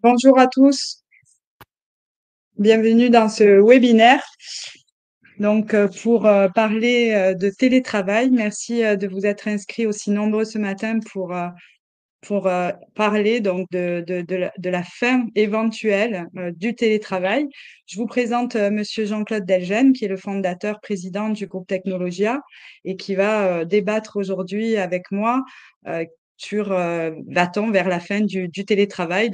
Bonjour à tous, bienvenue dans ce webinaire. Pour parler de télétravail, merci de vous être inscrits aussi nombreux ce matin pour parler de la fin éventuelle du télétravail. Je vous présente Monsieur Jean-Claude Delgenne, qui est le fondateur président du groupe Technologia et qui va débattre aujourd'hui avec moi euh, sur va-t-on vers la fin du télétravail.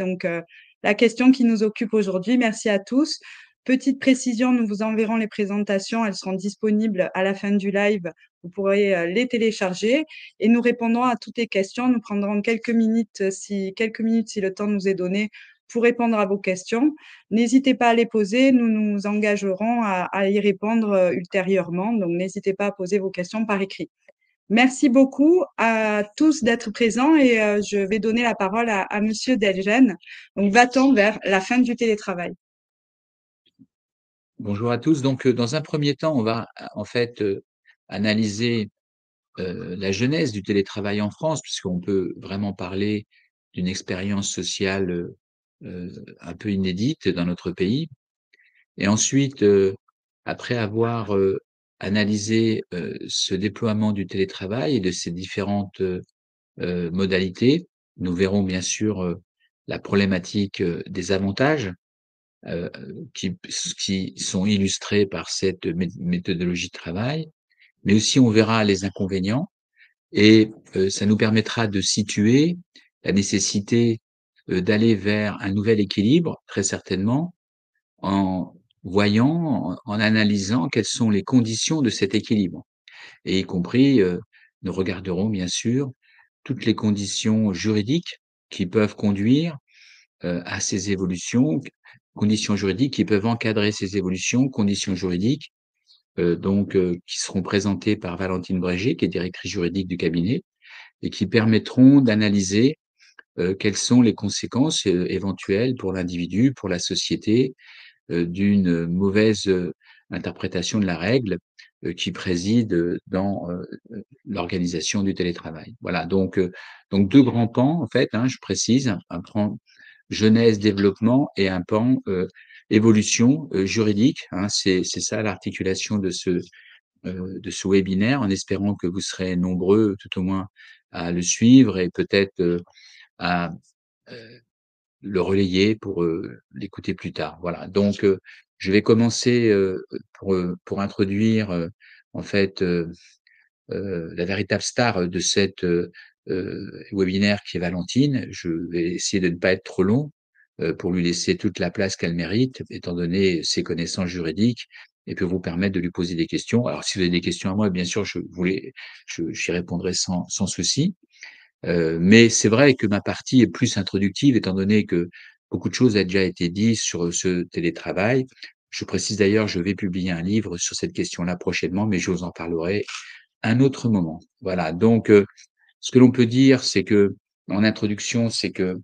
La question qui nous occupe aujourd'hui. Merci à tous. Petite précision, nous vous enverrons les présentations. Elles seront disponibles à la fin du live. Vous pourrez les télécharger et nous répondrons à toutes les questions. Nous prendrons quelques minutes si le temps nous est donné pour répondre à vos questions. N'hésitez pas à les poser. Nous nous engagerons à y répondre ultérieurement. Donc, n'hésitez pas à poser vos questions par écrit. Merci beaucoup à tous d'être présents et je vais donner la parole à Monsieur Delgenne. Donc, va-t-on vers la fin du télétravail? Bonjour à tous. Dans un premier temps, on va en fait analyser la genèse du télétravail en France, puisqu'on peut vraiment parler d'une expérience sociale un peu inédite dans notre pays. Et ensuite, après avoir analysé ce déploiement du télétravail et de ses différentes modalités, nous verrons bien sûr la problématique des avantages euh, qui sont illustrés par cette méthodologie de travail, mais aussi on verra les inconvénients et ça nous permettra de situer la nécessité d'aller vers un nouvel équilibre, très certainement, en voyant, en analysant quelles sont les conditions de cet équilibre. Et y compris, nous regarderons bien sûr toutes les conditions juridiques qui peuvent conduire à ces évolutions, conditions juridiques qui peuvent encadrer ces évolutions, conditions juridiques qui seront présentées par Valentine Brégé, qui est directrice juridique du cabinet, et qui permettront d'analyser quelles sont les conséquences éventuelles pour l'individu, pour la société, d'une mauvaise interprétation de la règle qui préside dans l'organisation du télétravail. Voilà, donc deux grands pans, en fait, hein, je précise, un pan jeunesse, développement et un pan évolution juridique. Hein, c'est ça l'articulation de ce webinaire, en espérant que vous serez nombreux, tout au moins, à le suivre et peut-être à euh, le relayer pour l'écouter plus tard. Voilà. Je vais commencer pour introduire en fait la véritable star de cette webinaire qui est Valentine. Je vais essayer de ne pas être trop long pour lui laisser toute la place qu'elle mérite, étant donné ses connaissances juridiques, et puis vous permettre de lui poser des questions. Alors, si vous avez des questions à moi, bien sûr, j'y répondrai sans souci. Mais c'est vrai que ma partie est plus introductive, étant donné que beaucoup de choses a déjà été dites sur ce télétravail. Je précise d'ailleurs, je vais publier un livre sur cette question-là prochainement, mais je vous en parlerai un autre moment. Voilà. Ce que l'on peut dire, c'est que, en introduction, c'est que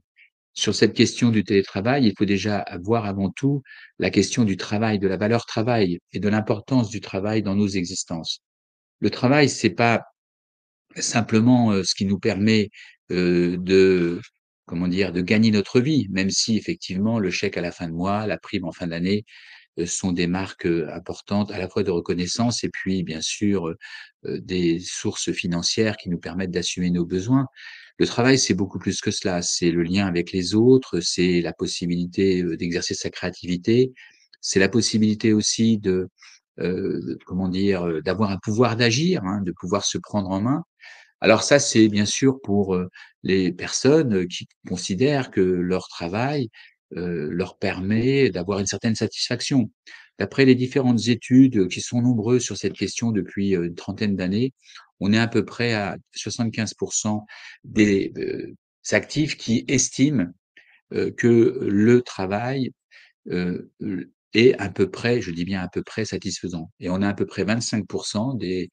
sur cette question du télétravail, il faut déjà avoir avant tout la question du travail, de la valeur travail et de l'importance du travail dans nos existences. Le travail, c'est pas simplement ce qui nous permet de, comment dire, de gagner notre vie, même si effectivement le chèque à la fin de mois, la prime en fin d'année sont des marques importantes à la fois de reconnaissance et puis bien sûr des sources financières qui nous permettent d'assumer nos besoins. Le travail, c'est beaucoup plus que cela. C'est le lien avec les autres, c'est la possibilité d'exercer sa créativité, c'est la possibilité aussi comment dire, d'avoir un pouvoir d'agir, hein, de pouvoir se prendre en main. Alors ça, c'est bien sûr pour les personnes qui considèrent que leur travail leur permet d'avoir une certaine satisfaction. D'après les différentes études qui sont nombreuses sur cette question depuis une trentaine d'années, on est à peu près à 75% des actifs qui estiment que le travail euh, est à peu près, je dis bien à peu près satisfaisant. Et on a à peu près 25% des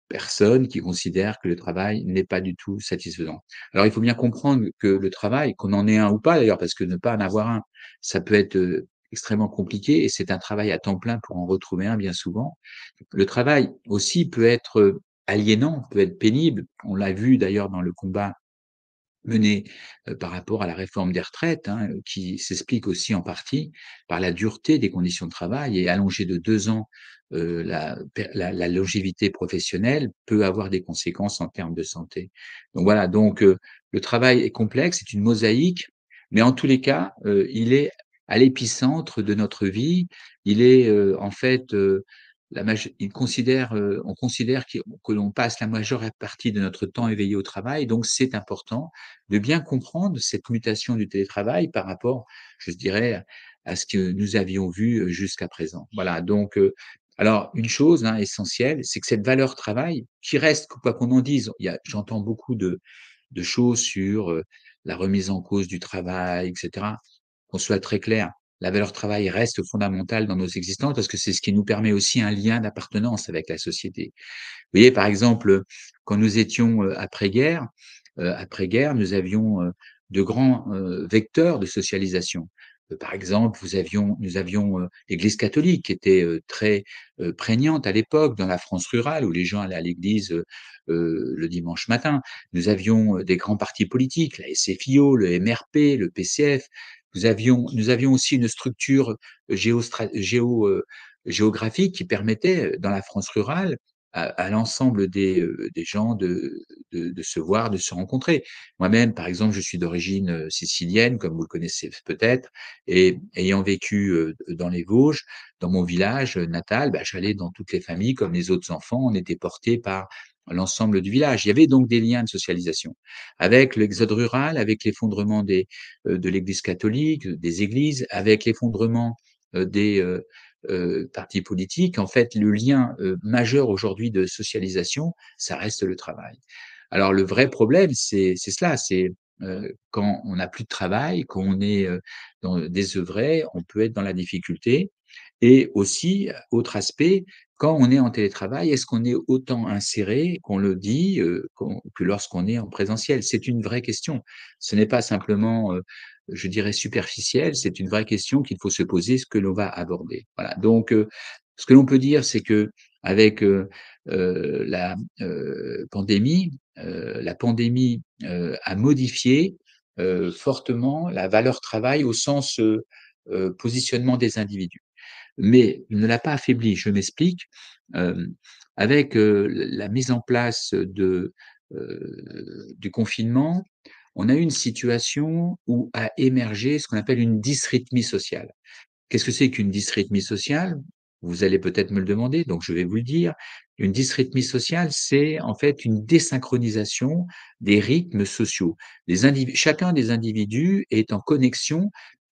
personnes qui considèrent que le travail n'est pas du tout satisfaisant. Alors, il faut bien comprendre que le travail, qu'on en ait un ou pas d'ailleurs, parce que ne pas en avoir un, ça peut être extrêmement compliqué et c'est un travail à temps plein pour en retrouver un bien souvent. Le travail aussi peut être aliénant, peut être pénible. On l'a vu d'ailleurs dans le combat menée, par rapport à la réforme des retraites, hein, qui s'explique aussi en partie par la dureté des conditions de travail et allonger de 2 ans, la longévité professionnelle peut avoir des conséquences en termes de santé. Donc voilà, donc le travail est complexe, c'est une mosaïque, mais en tous les cas, il est à l'épicentre de notre vie. Il est, en fait, la maj il considère, on considère que l'on passe la majeure partie de notre temps éveillé au travail, donc c'est important de bien comprendre cette mutation du télétravail par rapport, je dirais, à ce que nous avions vu, jusqu'à présent. Voilà, donc alors une chose, hein, essentielle, c'est que cette valeur travail qui reste, quoi qu'on en dise, j'entends beaucoup de choses sur, la remise en cause du travail et cetera. Qu'on soit très clair, la valeur travail reste fondamentale dans nos existences parce que c'est ce qui nous permet aussi un lien d'appartenance avec la société. Vous voyez, par exemple, quand nous étions, après-guerre, nous avions, de grands, vecteurs de socialisation. Par exemple, nous avions, l'Église catholique qui était, très, prégnante à l'époque dans la France rurale où les gens allaient à l'église, le dimanche matin. Nous avions, des grands partis politiques, la SFIO, le MRP, le PCF. Nous avions aussi une structure, géographique qui permettait, dans la France rurale, à l'ensemble des gens de se voir, de se rencontrer. Moi-même, par exemple, je suis d'origine, sicilienne, comme vous le connaissez peut-être, et ayant vécu, dans les Vosges, dans mon village, natal, bah, j'allais dans toutes les familles comme les autres enfants, on était portés par l'ensemble du village. Il y avait donc des liens de socialisation. Avec l'exode rural, avec l'effondrement de l'Église catholique, des églises, avec l'effondrement, des, partis politiques, en fait, le lien, majeur aujourd'hui de socialisation, ça reste le travail. Alors le vrai problème, c'est cela, c'est, quand on n'a plus de travail, quand on est, désœuvré, on peut être dans la difficulté et aussi, autre aspect, quand on est en télétravail, est-ce qu'on est autant inséré qu'on le dit, que lorsqu'on est en présentiel? C'est une vraie question. Ce n'est pas simplement, je dirais superficiel, c'est une vraie question qu'il faut se poser, ce que l'on va aborder. Voilà, donc ce que l'on peut dire, c'est qu'avec, la, pandémie, a modifié, fortement la valeur travail au sens, positionnement des individus. Mais il ne l'a pas affaibli, je m'explique. Hem, Avec, la mise en place du confinement, on a eu une situation où a émergé ce qu'on appelle une dysrythmie sociale. Qu'est-ce que c'est qu'une dysrythmie sociale? Vous allez peut-être me le demander, donc je vais vous le dire. Une dysrythmie sociale, c'est en fait une désynchronisation des rythmes sociaux. Chacun des individus est en connexion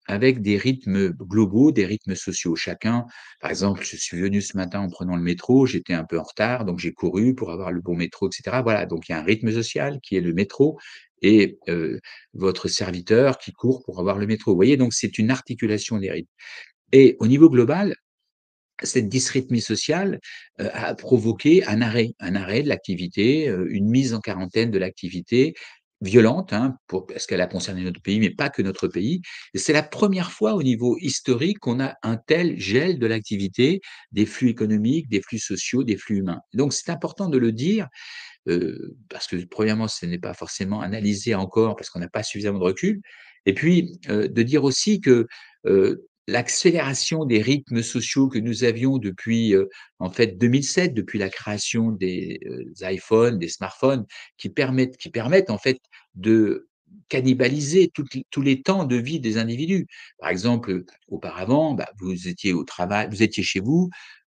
avec des rythmes globaux, des rythmes sociaux. Chacun, par exemple, je suis venu ce matin en prenant le métro, j'étais un peu en retard, donc j'ai couru pour avoir le bon métro, et cetera. Voilà, donc il y a un rythme social qui est le métro et votre serviteur qui court pour avoir le métro. Vous voyez, donc c'est une articulation des rythmes. Et au niveau global, cette dysrythmie sociale, a provoqué un arrêt de l'activité, une mise en quarantaine de l'activité violente, hein, parce qu'elle a concerné notre pays, mais pas que notre pays. Et c'est la première fois au niveau historique qu'on a un tel gel de l'activité, des flux économiques, des flux sociaux, des flux humains. Donc c'est important de le dire, parce que premièrement, ce n'est pas forcément analysé encore parce qu'on n'a pas suffisamment de recul. Et puis, de dire aussi que, l'accélération des rythmes sociaux que nous avions depuis, en fait 2007, depuis la création des, iPhones, des smartphones qui permettent en fait de cannibaliser tous les temps de vie des individus. Par exemple, auparavant, bah, vous étiez au travail, vous étiez chez vous,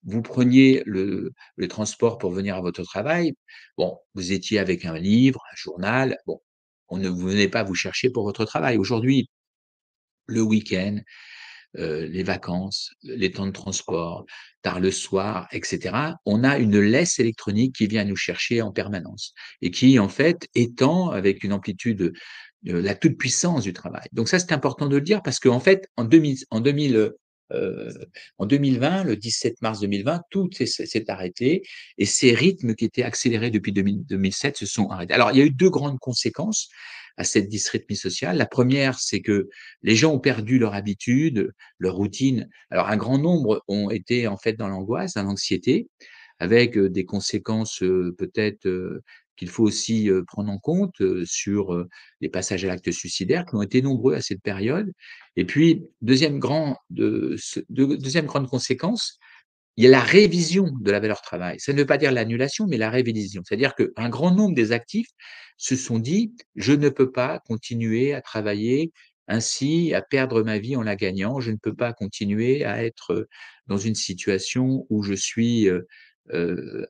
vous preniez le transport pour venir à votre travail. Bon, vous étiez avec un livre, un journal, bon, on ne venait pas vous chercher pour votre travail. Aujourd'hui, le week-end, les vacances, les temps de transport, tard le soir, et cetera, on a une laisse électronique qui vient nous chercher en permanence et qui, en fait, étend avec une amplitude, la toute-puissance du travail. Donc ça, c'est important de le dire parce qu'en fait, en 2020, le 17 mars 2020, tout s'est arrêté et ces rythmes qui étaient accélérés depuis 2007 se sont arrêtés. Alors, il y a eu 2 grandes conséquences à cette dysrythmie sociale. La première, c'est que les gens ont perdu leur habitude, leur routine. Alors un grand nombre ont été en fait dans l'angoisse, dans l'anxiété, avec, des conséquences, peut-être, qu'il faut aussi, prendre en compte, sur, les passages à l'acte suicidaire qui ont été nombreux à cette période. Et puis 2e grande conséquence, il y a la révision de la valeur travail. Ça ne veut pas dire l'annulation, mais la révision. C'est-à-dire qu'un grand nombre des actifs se sont dit: «Je ne peux pas continuer à travailler ainsi, à perdre ma vie en la gagnant. Je ne peux pas continuer à être, dans une situation où je suis,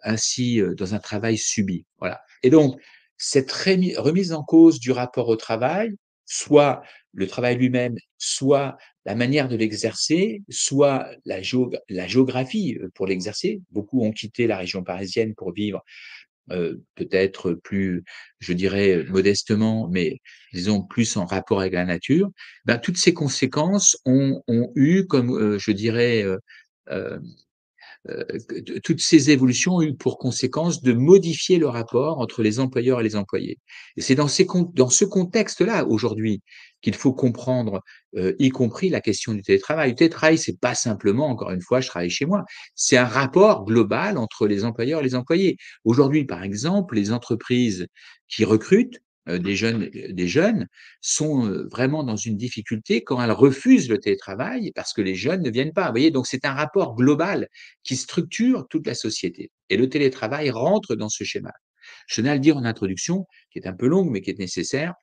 ainsi, dans un travail subi». Voilà. Et donc cette remise en cause du rapport au travail, soit le travail lui-même, soit la manière de l'exercer, soit la géographie, pour l'exercer. Beaucoup ont quitté la région parisienne pour vivre, peut-être plus, je dirais, modestement, mais disons plus en rapport avec la nature. Ben, toutes ces conséquences ont eu comme, je dirais, que toutes ces évolutions ont eu pour conséquence de modifier le rapport entre les employeurs et les employés. Et c'est dans ce contexte-là, aujourd'hui, qu'il faut comprendre, y compris la question du télétravail. Le télétravail, c'est pas simplement, encore une fois, je travaille chez moi. C'est un rapport global entre les employeurs et les employés. Aujourd'hui, par exemple, les entreprises qui recrutent, des jeunes sont, vraiment dans une difficulté quand elles refusent le télétravail parce que les jeunes ne viennent pas. Vous voyez? Donc c'est un rapport global qui structure toute la société. Et le télétravail rentre dans ce schéma. Je tenais à le dire en introduction, qui est un peu longue, mais qui est nécessaire,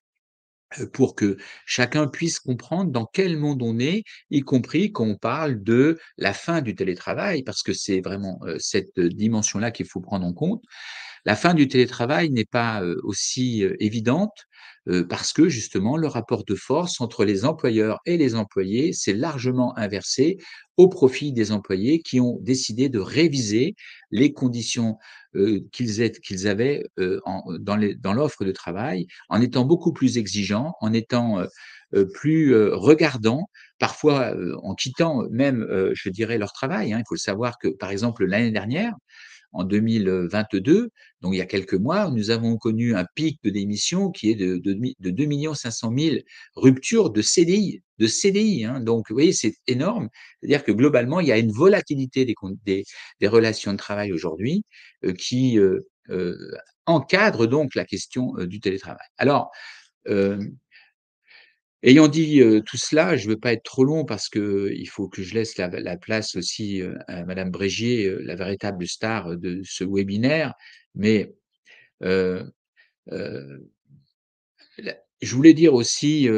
pour que chacun puisse comprendre dans quel monde on est, y compris quand on parle de la fin du télétravail, parce que c'est vraiment cette dimension-là qu'il faut prendre en compte. La fin du télétravail n'est pas, aussi, évidente, parce que justement le rapport de force entre les employeurs et les employés s'est largement inversé au profit des employés qui ont décidé de réviser les conditions, qu'ils avaient, dans l'offre de travail, en étant beaucoup plus exigeants, en étant, plus, regardants, parfois, en quittant même, je dirais leur travail, hein. Il faut savoir que, par exemple, l'année dernière, en 2022, donc il y a quelques mois, nous avons connu un pic de démission qui est de 2 500 000 ruptures de CDI, hein. Donc vous voyez, c'est énorme. C'est-à-dire que globalement, il y a une volatilité des relations de travail aujourd'hui, qui, encadre donc la question, du télétravail. Alors, hem ayant dit, tout cela, je ne veux pas être trop long parce qu'il faut que je laisse la place aussi, à madame Brégier, la véritable star, de ce webinaire. Mais, heu heu, la je voulais dire aussi,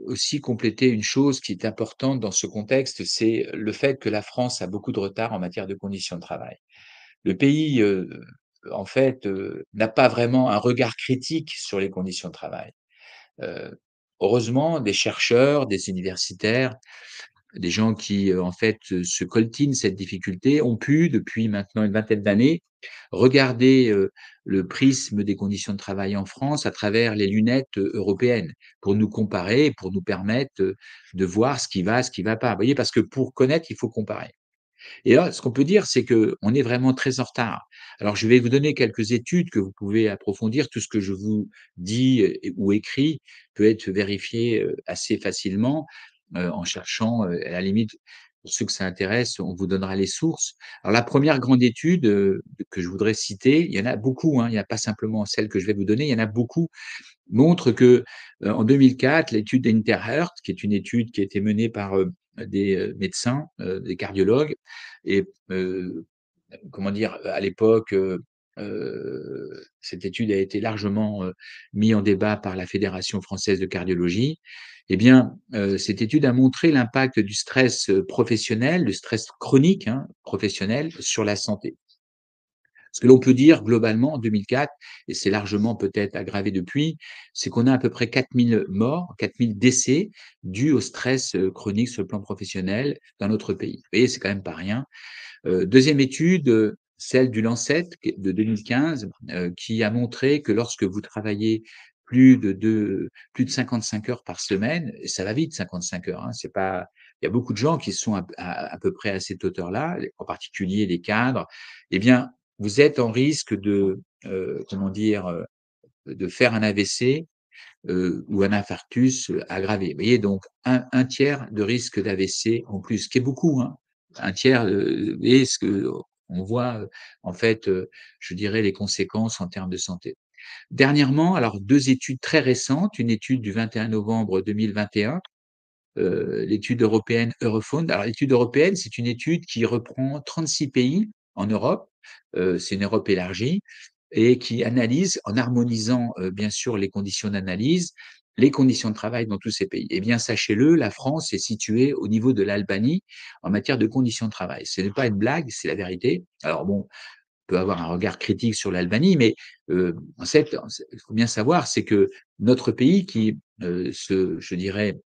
aussi compléter une chose qui est importante dans ce contexte, c'est le fait que la France a beaucoup de retard en matière de conditions de travail. Le pays, en fait, n'a pas vraiment un regard critique sur les conditions de travail. Heu, Heureusement, des chercheurs, des universitaires, des gens qui, en fait, se coltinent cette difficulté, ont pu, depuis maintenant une vingtaine d'années, regarder, le prisme des conditions de travail en France à travers les lunettes, européennes, pour nous comparer, pour nous permettre, de voir ce qui va pas. Vous voyez? Parce que pour connaître, il faut comparer. Et là, ce qu'on peut dire, c'est qu'on est vraiment très en retard. Alors, je vais vous donner quelques études que vous pouvez approfondir. Tout ce que je vous dis, ou écris peut être vérifié, assez facilement, en cherchant, à la limite, pour ceux que ça intéresse, on vous donnera les sources. Alors la première grande étude, que je voudrais citer, il y en a beaucoup, hein, il n'y a pas simplement celle que je vais vous donner, il y en a beaucoup, montre que, en 2004, l'étude d'Interheart, qui est une étude qui a été menée par, des, médecins, des cardiologues et comment dire? À l'époque, cette étude a été largement, mis en débat par la Fédération française de cardiologie. Eh bien, cette étude a montré l'impact du stress, professionnel, du stress chronique, hein, professionnel sur la santé. Ce que l'on peut dire globalement en 2004, et c'est largement peut-être aggravé depuis, c'est qu'on a à peu près 4 000 morts, 4 000 décès dus au stress, chronique sur le plan professionnel dans notre pays. Vous voyez, c'est quand même pas rien. 2e étude, celle du Lancet qui est de 2015, qui a montré que lorsque vous travaillez plus de 55 heures par semaine, et ça va vite 55 heures, hein, c'est pas il y a beaucoup de gens qui sont à peu près à cette hauteur-là, en particulier les cadres, eh bien, vous êtes en risque de, comment dire? De faire un AVC, ou un infarctus, aggravé. Vous voyez? Donc un tiers de risque d'AVC en plus, ce qui est beaucoup, hein. Un tiers, et ce que on voit, en fait, je dirais les conséquences en termes de santé. Dernièrement, alors 2 études très récentes, une étude du 21 novembre 2021, l'étude européenne Eurofound. Alors l'étude européenne, c'est une étude qui reprend 36 pays en Europe, c'est une Europe élargie et qui analyse, en harmonisant, bien sûr les conditions d'analyse, les conditions de travail dans tous ces pays. Eh bien, sachez-le, la France est située au niveau de l'Albanie en matière de conditions de travail. Ce n'est pas une blague, c'est la vérité. Alors bon, peut avoir un regard critique sur l'Albanie, mais en fait, il faut bien savoir, c'est que notre pays qui je dirais,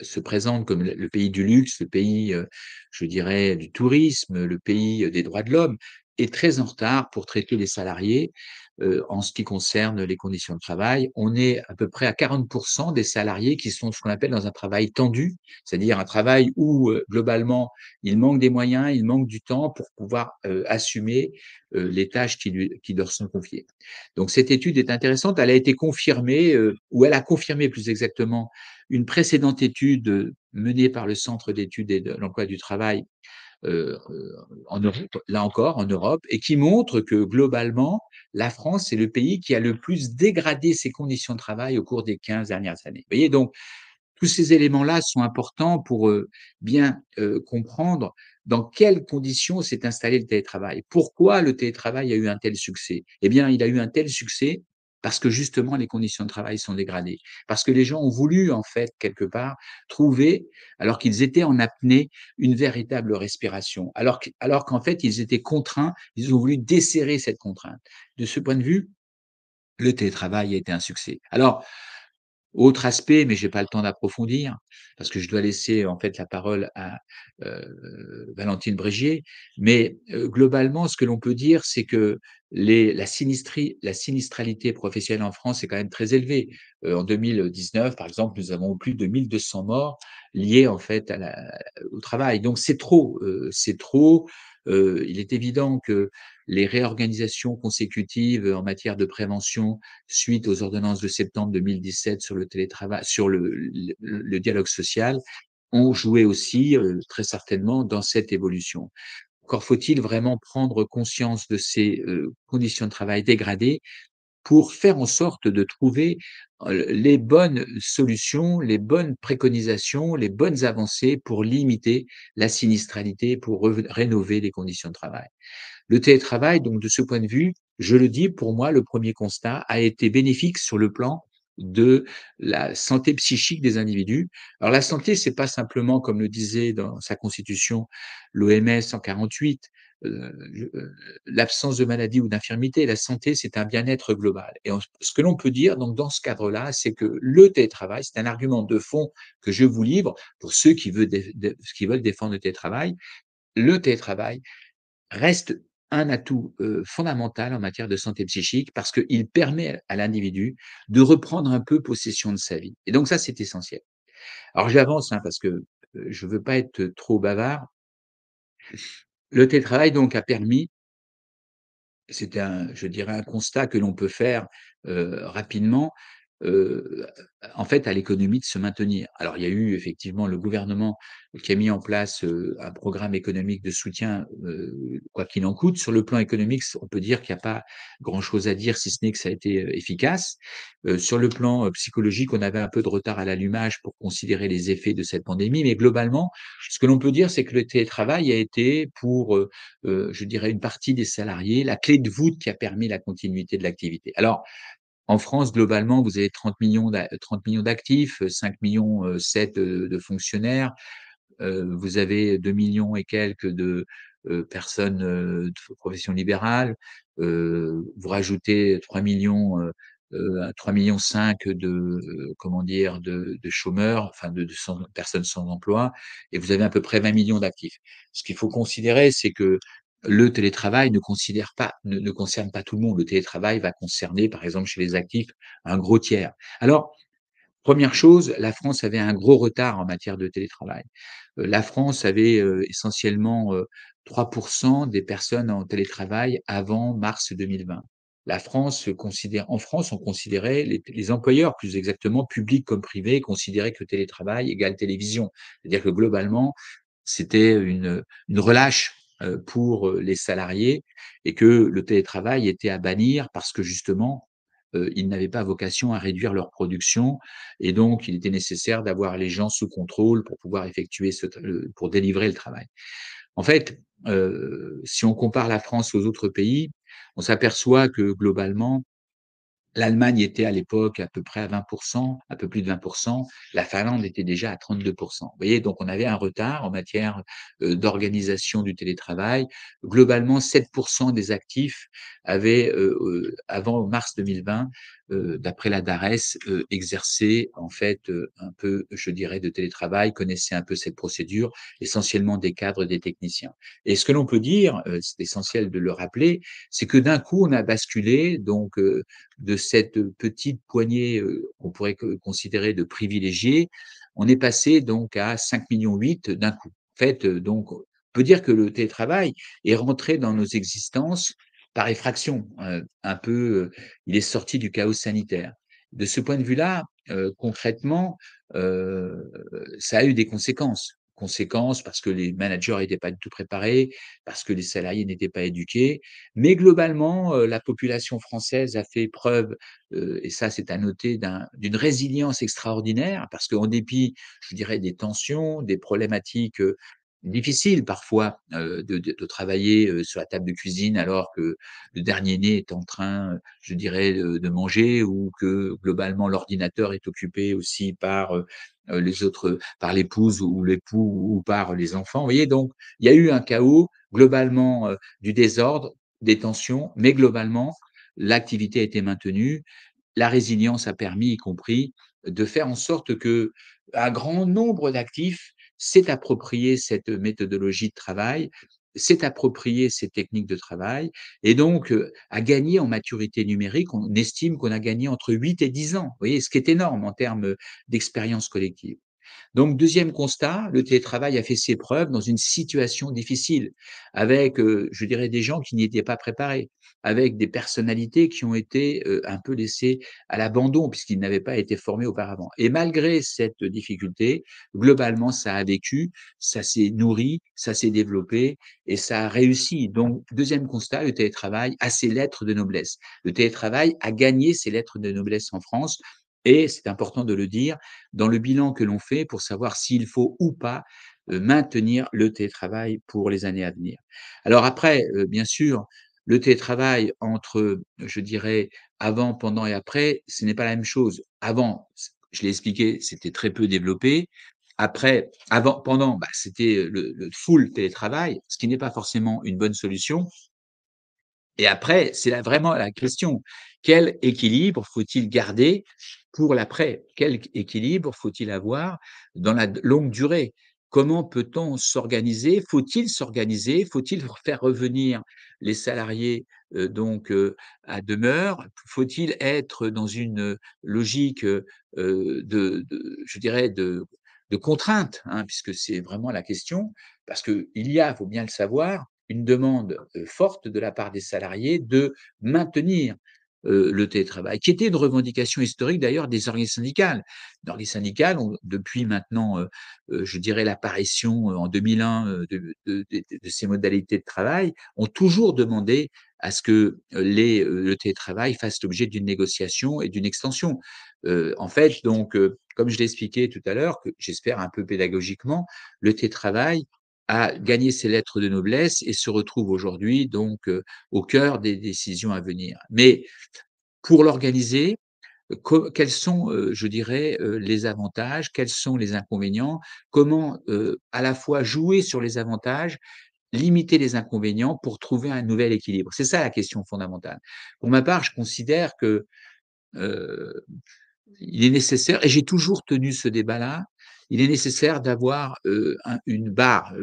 se présente comme le pays du luxe, le pays, je dirais, du tourisme, le pays des droits de l'homme, est très en retard pour traiter les salariés en ce qui concerne les conditions de travail. On est à peu près à 40 des salariés qui sont ce qu'on appelle dans un travail tendu, c'est-à-dire un travail où globalement, il manque des moyens, il manque du temps pour pouvoir assumer les tâches qui leur sont confiées. Donc cette étude est intéressante, elle a été confirmée, ou elle a confirmé plus exactement une précédente étude menée par le Centre d'études et de l'emploi du travail en Europe, là encore en Europe, et qui montre que globalement, la France est le pays qui a le plus dégradé ses conditions de travail au cours des 15 dernières années. Vous voyez, donc tous ces éléments-là sont importants pour bien comprendre dans quelles conditions s'est installé le télétravail. Pourquoi le télétravail a eu un tel succès? Eh bien, il a eu un tel succès parce que justement les conditions de travail sont dégradées. Parce que les gens ont voulu, en fait, quelque part, trouver, alors qu'ils étaient en apnée, une véritable respiration. Alors qu'en fait, ils étaient contraints, ils ont voulu desserrer cette contrainte. De ce point de vue, le télétravail a été un succès. Alors, autre aspect, mais j'ai pas le temps d'approfondir, parce que je dois laisser en fait la parole à Valentine Brégier. Mais, globalement, ce que l'on peut dire, c'est que la sinistralité professionnelle en France est quand même très élevée. En 2019, par exemple, nous avons plus de 1 200 morts liés en fait au travail. Donc c'est trop, c'est trop. Il est évident que les réorganisations consécutives en matière de prévention suite aux ordonnances de septembre 2017 sur le télétravail, sur le dialogue social, ont joué aussi très certainement dans cette évolution. Encore faut-il vraiment prendre conscience de ces conditions de travail dégradées pour faire en sorte de trouver les bonnes solutions, les bonnes préconisations, les bonnes avancées pour limiter la sinistralité, pour rénover les conditions de travail. Le télétravail, donc de ce point de vue, je le dis, pour moi, le premier constat a été bénéfique sur le plan de la santé psychique des individus. Alors la santé, c'est pas simplement, comme le disait dans sa constitution l'OMS en 48, l'absence de maladie ou d'infirmité. La santé, c'est un bien-être global. Et ce que l'on peut dire, donc dans ce cadre-là, c'est que le télétravail, c'est un argument de fond que je vous livre pour ceux qui veulent défendre le télétravail. Le télétravail reste un atout fondamental en matière de santé psychique parce qu'il permet à l'individu de reprendre un peu possession de sa vie. Et donc ça, c'est essentiel. Alors j'avance hein, parce que je veux pas être trop bavard. Le télétravail donc a permis, c'est un, je dirais, un constat que l'on peut faire rapidement, heu, en fait, à l'économie de se maintenir. Alors, il y a eu effectivement le gouvernement qui a mis en place un programme économique de soutien, quoi qu'il en coûte. Sur le plan économique, on peut dire qu'il n'y a pas grand-chose à dire, si ce n'est que ça a été efficace. Sur le plan psychologique, on avait un peu de retard à l'allumage pour considérer les effets de cette pandémie, mais globalement, ce que l'on peut dire, c'est que le télétravail a été pour je dirais une partie des salariés, la clé de voûte qui a permis la continuité de l'activité. Alors, en France, globalement, vous avez 30 millions d'actifs, 5 millions 7 de fonctionnaires, vous avez 2 millions et quelques de personnes de profession libérale, vous rajoutez 3 millions 3 millions 5 de comment dire de chômeurs, enfin de personnes sans emploi, et vous avez à peu près 20 millions d'actifs. Ce qu'il faut considérer, c'est que le télétravail ne concerne pas tout le monde. Le télétravail va concerner, par exemple, chez les actifs, un gros tiers. Alors, première chose, la France avait un gros retard en matière de télétravail. La France avait essentiellement 3 des personnes en télétravail avant mars 2020. La France considère En France, on considérait les employeurs, plus exactement, publics comme privés, considéraient que le télétravail égale télévision. C'est-à-dire que globalement, c'était une relâche pour les salariés et que le télétravail était à bannir parce que justement, ils n'avaient pas vocation à réduire leur production et donc il était nécessaire d'avoir les gens sous contrôle pour pouvoir effectuer pour délivrer le travail. En fait, si on compare la France aux autres pays, on s'aperçoit que globalement, l'Allemagne était à l'époque à peu près à 20, un peu plus de 20. La Finlande était déjà à 32. Vous voyez? Donc on avait un retard en matière, d'organisation du télétravail. Globalement, 7 des actifs avaient, avant mars 2020, d'après la DARES, exercé en fait, un peu, je dirais, de télétravail, connaissaient un peu cette procédure, essentiellement des cadres, des techniciens. Et ce que l'on peut dire, c'est essentiel de le rappeler, c'est que d'un coup, on a basculé donc, de cette petite poignée, qu'on pourrait considérer de privilégiés, on est passé donc à 5,8 millions d'un coup. En fait, donc on peut dire que le télétravail est rentré dans nos existences par effraction, un peu, il est sorti du chaos sanitaire. De ce point de vue-là, concrètement, heu, ça a eu des conséquences. Conséquences parce que les managers n'étaient pas du tout préparés, parce que les salariés n'étaient pas éduqués, mais globalement, la population française a fait preuve, et ça c'est à noter, d'une résilience extraordinaire parce qu'en dépit, je dirais, des tensions, des problématiques, difficiles parfois, de travailler, sur la table de cuisine alors que le dernier né est en train, je dirais, de manger ou que globalement l'ordinateur est occupé aussi par, les autres, par l'épouse ou l'époux ou par les enfants. Vous voyez? Donc il y a eu un chaos globalement, du désordre, des tensions, mais globalement, l'activité a été maintenue. La résilience a permis, y compris, de faire en sorte qu'un grand nombre d'actifs s'est approprié cette méthodologie de travail, s'est approprié ces techniques de travail et donc, a gagné en maturité numérique. On estime qu'on a gagné entre 8 et 10 ans. Vous voyez? Ce qui est énorme en termes, d'expérience collective. Donc, deuxième constat, le télétravail a fait ses preuves dans une situation difficile, avec, je dirais, des gens qui n'y étaient pas préparés, avec des personnalités qui ont été, un peu laissées à l'abandon puisqu'ils n'avaient pas été formés auparavant. Et malgré cette difficulté, globalement, ça a vécu, ça s'est nourri, ça s'est développé et ça a réussi. Donc, deuxième constat, le télétravail a ses lettres de noblesse. Le télétravail a gagné ses lettres de noblesse en France et c'est important de le dire, dans le bilan que l'on fait pour savoir s'il faut ou pas, maintenir le télétravail pour les années à venir. Alors après, bien sûr, le télétravail entre, je dirais, avant, pendant et après, ce n'est pas la même chose. Avant, je l'ai expliqué, c'était très peu développé. Après, avant, pendant, bah, c'était le full télétravail, ce qui n'est pas forcément une bonne solution. Et après, c'est là vraiment la question. Quel équilibre faut-il garder pour l'après? Quel équilibre faut-il avoir dans la longue durée? Comment peut-on s'organiser? Faut-il s'organiser? Faut-il faire revenir les salariés, donc à demeure? Faut-il être dans une, logique, de je dirais de contrainte, hein, puisque c'est vraiment la question? Parce qu'il y a, il faut bien le savoir, une demande, forte de la part des salariés de maintenir, le télétravail, qui était une revendication historique d'ailleurs des organisations syndicales. Les organisations syndicales ont depuis maintenant, je dirais l'apparition, en 2001, de ces modalités de travail, ont toujours demandé à ce que, le télétravail fasse l'objet d'une négociation et d'une extension. En fait donc, comme je l'ai expliqué tout à l'heure, que j'espère un peu pédagogiquement, le télétravail a gagné ses lettres de noblesse et se retrouve aujourd'hui donc, au cœur des décisions à venir. Mais pour l'organiser, quels sont, je dirais, les avantages? Quels sont les inconvénients? Comment, à la fois jouer sur les avantages, limiter les inconvénients pour trouver un nouvel équilibre? C'est ça la question fondamentale. Pour ma part, je considère que, heu il est nécessaire et j'ai toujours tenu ce débat-là, il est nécessaire d'avoir, une barre,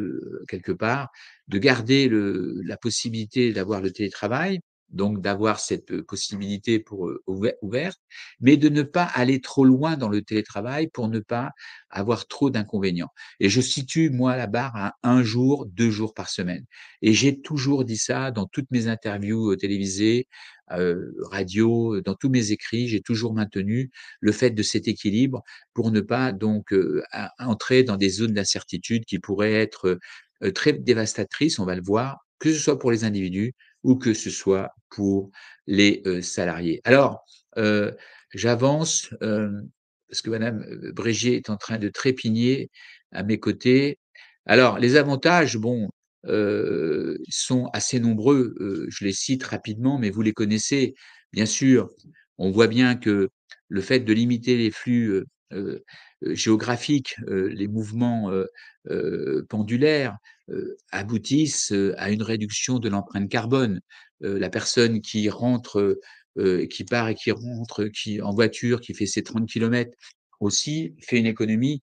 quelque part, de garder la possibilité d'avoir le télétravail, donc d'avoir cette, possibilité pour, ouverte, mais de ne pas aller trop loin dans le télétravail pour ne pas avoir trop d'inconvénients et je situe, moi, la barre à 1 jour, 2 jours par semaine et j'ai toujours dit ça dans toutes mes interviews, télévisées, radio, dans tous mes écrits, j'ai toujours maintenu le fait de cet équilibre pour ne pas donc, entrer dans des zones d'incertitude qui pourraient être, très dévastatrices, on va le voir, que ce soit pour les individus ou que ce soit pour les, salariés. Alors, heu, j'avance, parce que madame, Brégier est en train de trépigner à mes côtés. Alors les avantages, bon, sont assez nombreux, je les cite rapidement, mais vous les connaissez. Bien sûr, on voit bien que le fait de limiter les flux, géographiques, les mouvements, pendulaires, aboutissent, à une réduction de l'empreinte carbone. La personne qui rentre, qui part et qui rentre, qui en voiture, qui fait ses 30 kilomètres aussi, fait une économie,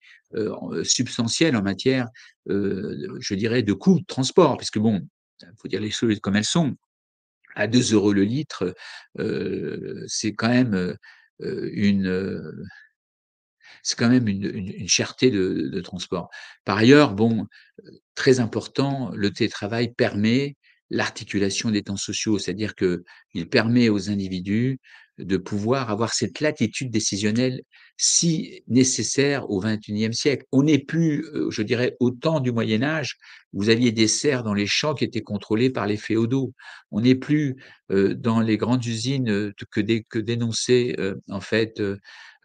substantielle en matière, je dirais de coûts de transport. Puisque bon, il faut dire les choses comme elles sont. À 2 € le litre, c'est quand même, une, c'est quand même une cherté de transport. Par ailleurs, bon, très important, le télétravail permet l'articulation des temps sociaux, c'est-à-dire qu'il permet aux individus de pouvoir avoir cette latitude décisionnelle si nécessaire au XXIe siècle. On n'est plus, je dirais, au temps du Moyen Âge, où vous aviez des serfs dans les champs qui étaient contrôlés par les féodaux. On n'est plus, dans les grandes usines, que dénonçait, en fait,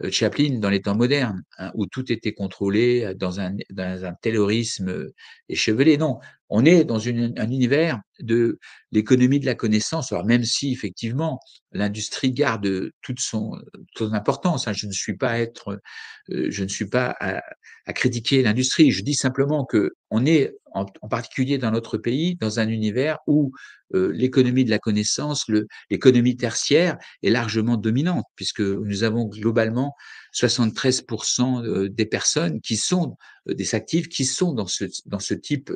Chaplin dans les temps modernes, hein, où tout était contrôlé, dans un taylorisme, échevelé. Non, on est dans un univers de l'économie de la connaissance. Alors même si effectivement l'industrie garde toute son importance, hein, je ne suis pas à critiquer l'industrie. Je dis simplement que on est en particulier dans notre pays dans un univers où l'économie de la connaissance, l'économie tertiaire est largement dominante, puisque nous avons globalement 73% des personnes qui sont des actifs qui sont dans ce type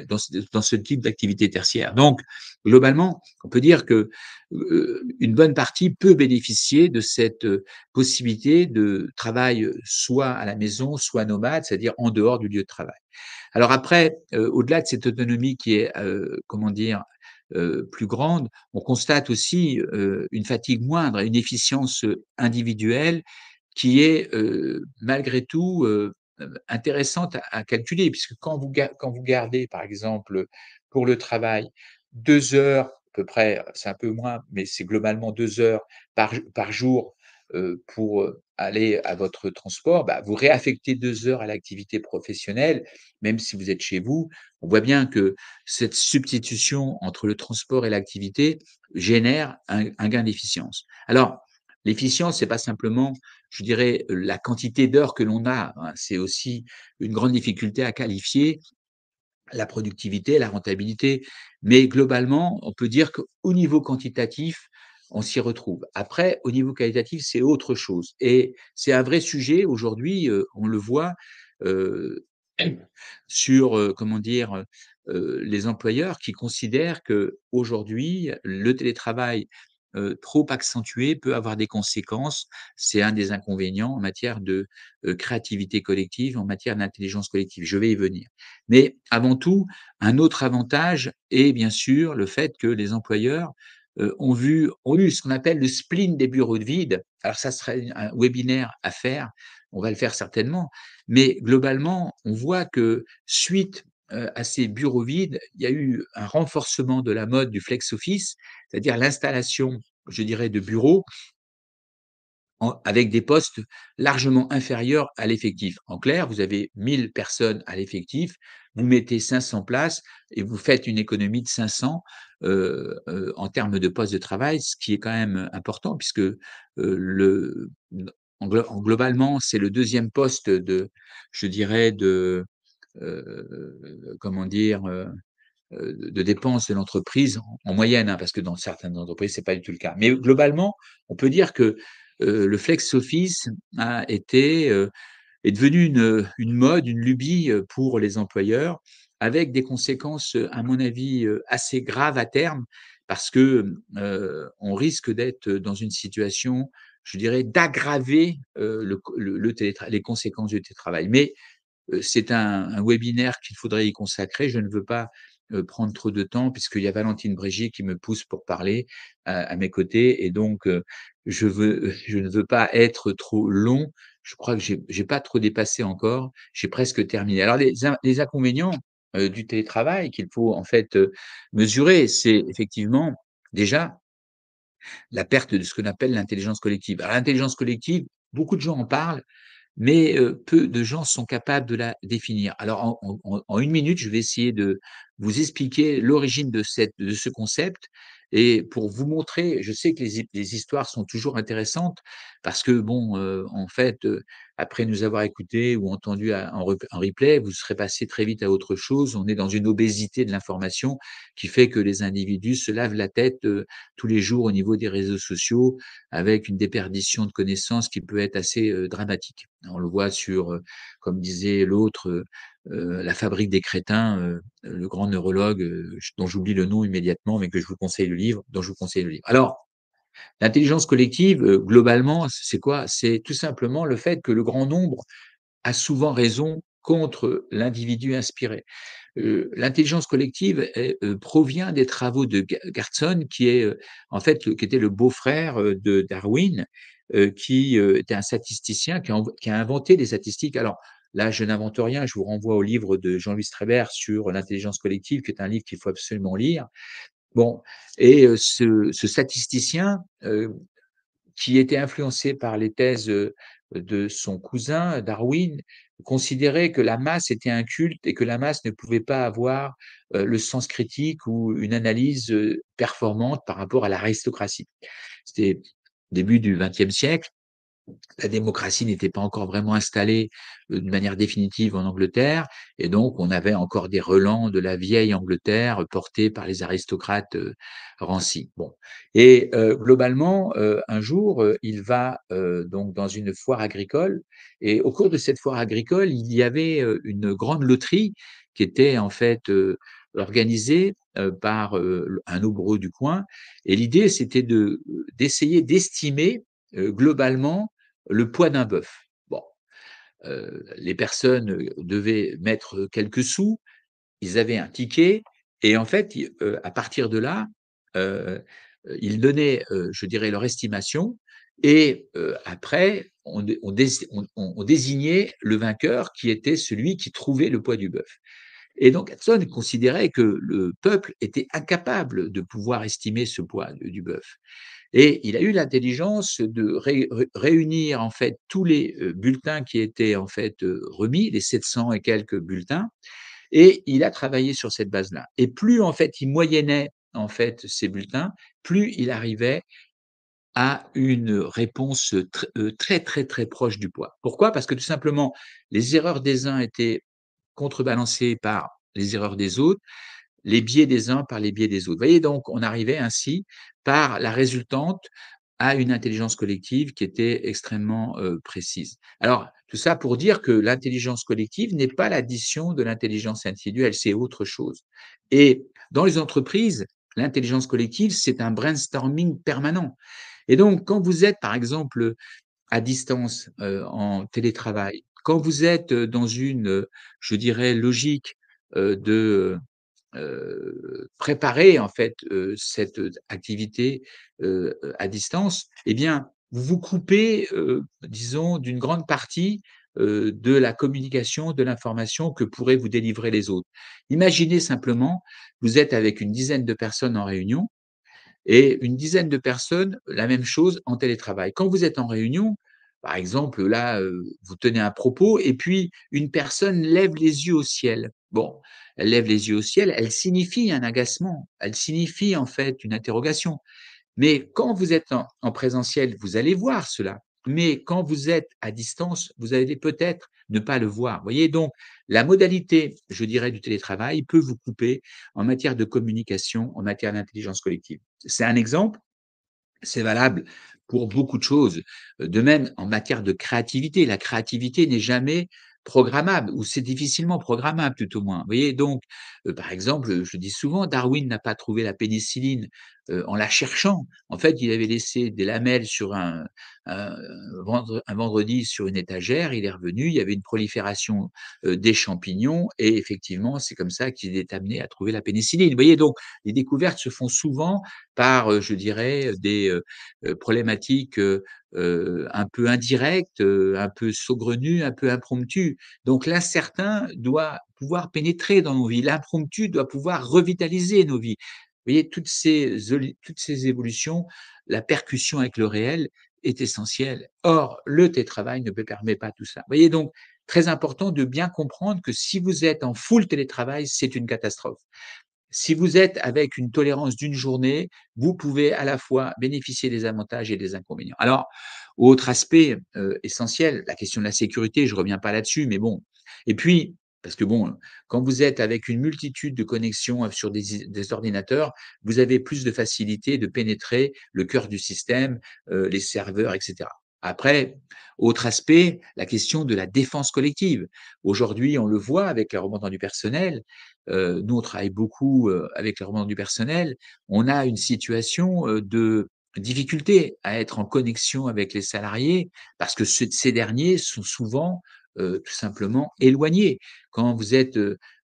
dans ce type d'activité tertiaire. Donc, globalement, on peut dire que une bonne partie peut bénéficier de cette possibilité de travail soit à la maison, soit nomade, c'est-à-dire en dehors du lieu de travail. Alors après, au-delà de cette autonomie qui est, comment dire, plus grande, on constate aussi une fatigue moindre et une efficience individuelle qui est malgré tout intéressante à calculer, puisque quand vous gardez, par exemple, pour le travail, 2 heures, à peu près, c'est un peu moins, mais c'est globalement 2 heures par jour pour aller à votre transport, bah, vous réaffectez 2 heures à l'activité professionnelle, même si vous êtes chez vous. On voit bien que cette substitution entre le transport et l'activité génère un gain d'efficience. Alors, l'efficience, c'est pas simplement, je dirais, la quantité d'heures que l'on a, hein, c'est aussi une grande difficulté à qualifier la productivité, la rentabilité. Mais globalement, on peut dire qu'au niveau quantitatif, on s'y retrouve. Après, au niveau qualitatif, c'est autre chose. Et c'est un vrai sujet aujourd'hui, on le voit euh, sur, comment dire, les employeurs qui considèrent que aujourd'hui, le télétravail trop accentué peut avoir des conséquences. C'est un des inconvénients en matière de créativité collective, en matière d'intelligence collective. Je vais y venir. Mais avant tout, un autre avantage est bien sûr le fait que les employeurs ont eu ce qu'on appelle le spleen des bureaux de vide. Alors ça serait un webinaire à faire, on va le faire certainement, mais globalement, on voit que suite à ces bureaux vides, il y a eu un renforcement de la mode du flex office, c'est-à-dire l'installation, je dirais, de bureaux avec des postes largement inférieurs à l'effectif. En clair, vous avez 1000 personnes à l'effectif, vous mettez 500 places et vous faites une économie de 500 en termes de postes de travail, ce qui est quand même important puisque le, globalement, c'est le deuxième poste je dirais, comment dire, de dépenses de l'entreprise en moyenne, hein, parce que dans certaines entreprises, c'est pas du tout le cas. Mais globalement, on peut dire que le flex office est devenu une mode, une lubie pour les employeurs, avec des conséquences, à mon avis, assez graves à terme, parce que on risque d'être dans une situation, je dirais, d'aggraver les conséquences du télétravail. Mais c'est un webinaire qu'il faudrait y consacrer. Je ne veux pas prendre trop de temps puisqu'il y a Valentine Brégier qui me pousse pour parler à mes côtés et donc je ne veux pas être trop long. Je crois que j'ai pas trop dépassé encore. J'ai presque terminé. Alors les inconvénients du télétravail qu'il faut en fait mesurer, c'est effectivement déjà la perte de ce qu'on appelle l'intelligence collective. Alors l'intelligence collective, beaucoup de gens en parlent, mais peu de gens sont capables de la définir. Alors en 1 minute, je vais essayer de vous expliquer l'origine de ce concept et pour vous montrer, je sais que les histoires sont toujours intéressantes parce que bon, en fait, après nous avoir écoutés ou entendus en replay, vous serez passé très vite à autre chose. On est dans une obésité de l'information qui fait que les individus se lavent la tête, tous les jours au niveau des réseaux sociaux avec une déperdition de connaissances qui peut être assez, dramatique. On le voit sur, comme disait l'autre, La fabrique des crétins, le grand neurologue, dont j'oublie le nom immédiatement, mais que je vous conseille le livre dont je vous conseille le livre. Alors, l'intelligence collective, globalement, c'est quoi? C'est tout simplement le fait que le grand nombre a souvent raison contre l'individu inspiré. L'intelligence collective provient des travaux de Gartson, qui est en fait qui était le beau-frère de Darwin, qui était un statisticien qui a inventé des statistiques. Alors là, je n'invente rien, je vous renvoie au livre de Jean-Louis Strébert sur l'intelligence collective, qui est un livre qu'il faut absolument lire. Bon, et ce statisticien qui était influencé par les thèses de son cousin Darwin, considérait que la masse était un culte et que la masse ne pouvait pas avoir le sens critique ou une analyse performante par rapport à l'aristocratie. C'était début du XXe siècle. La démocratie n'était pas encore vraiment installée de manière définitive en Angleterre, et donc on avait encore des relents de la vieille Angleterre portés par les aristocrates rancis. Bon, et globalement, un jour, il va donc dans une foire agricole, et au cours de cette foire agricole, il y avait une grande loterie qui était en fait organisée par un hobereau du coin, et l'idée c'était d'essayer d'estimer globalement le poids d'un bœuf. Bon, les personnes devaient mettre quelques sous, ils avaient un ticket, et en fait, à partir de là, heu, ils donnaient, je dirais, leur estimation, et après, on désignait le vainqueur qui était celui qui trouvait le poids du bœuf. Et donc Hudson considérait que le peuple était incapable de pouvoir estimer ce poids du bœuf. Et il a eu l'intelligence de réunir en fait tous les bulletins qui étaient en fait remis, les 700 et quelques bulletins, et il a travaillé sur cette base-là. Et plus en fait il moyennait en fait ces bulletins, plus il arrivait à une réponse très très très proche du poids. Pourquoi? Parce que tout simplement les erreurs des uns étaient contrebalancées par les erreurs des autres, les biais des uns par les biais des autres. Vous voyez, donc on arrivait ainsi, par la résultante, à une intelligence collective qui était extrêmement précise. Alors, tout ça pour dire que l'intelligence collective n'est pas l'addition de l'intelligence individuelle, c'est autre chose. Et dans les entreprises, l'intelligence collective, c'est un brainstorming permanent. Et donc, quand vous êtes, par exemple, à distance, en télétravail, quand vous êtes dans une, je dirais, logique de préparer en fait, cette activité, à distance, eh bien, vous vous coupez, disons, d'une grande partie, de la communication, de l'information que pourraient vous délivrer les autres. Imaginez simplement, vous êtes avec une dizaine de personnes en réunion, et une dizaine de personnes, la même chose en télétravail. Quand vous êtes en réunion, par exemple, là, vous tenez un propos et puis une personne lève les yeux au ciel. Bon, elle lève les yeux au ciel, elle signifie un agacement, elle signifie en fait une interrogation. Mais quand vous êtes en présentiel, vous allez voir cela. Mais quand vous êtes à distance, vous allez peut-être ne pas le voir. Vous voyez, donc la modalité, je dirais, du télétravail peut vous couper en matière de communication, en matière d'intelligence collective. C'est un exemple, c'est valable pour beaucoup de choses. De même, en matière de créativité, la créativité n'est jamais programmable, ou c'est difficilement programmable tout au moins. Vous voyez, donc, par exemple, je dis souvent, Darwin n'a pas trouvé la pénicilline en la cherchant. En fait, il avait laissé des lamelles sur un, un vendredi sur une étagère, il est revenu, il y avait une prolifération des champignons, et effectivement, c'est comme ça qu'il est amené à trouver la pénicilline. Vous voyez, donc, les découvertes se font souvent par, je dirais, des problématiques un peu indirectes, un peu saugrenues, un peu impromptues. Donc l'incertain doit pouvoir pénétrer dans nos vies, l'impromptu doit pouvoir revitaliser nos vies. voyez, toutes ces évolutions, la percussion avec le réel est essentielle. Or, le télétravail ne permet pas tout ça. Vous voyez, donc très important de bien comprendre que si vous êtes en full télétravail, c'est une catastrophe. Si vous êtes avec une tolérance d'une journée, vous pouvez à la fois bénéficier des avantages et des inconvénients. Alors, autre aspect, essentiel, la question de la sécurité, je reviens pas là-dessus, mais bon. Et puis, parce que bon, quand vous êtes avec une multitude de connexions, sur des ordinateurs, vous avez plus de facilité de pénétrer le cœur du système, les serveurs et cetera. Après, autre aspect, la question de la défense collective. Aujourd'hui, on le voit avec les remontants du personnel, nous, on travaille beaucoup, avec les remontants du personnel. On a une situation, de difficulté à être en connexion avec les salariés parce que ces derniers sont souvent, tout simplement éloignés. Quand vous êtes,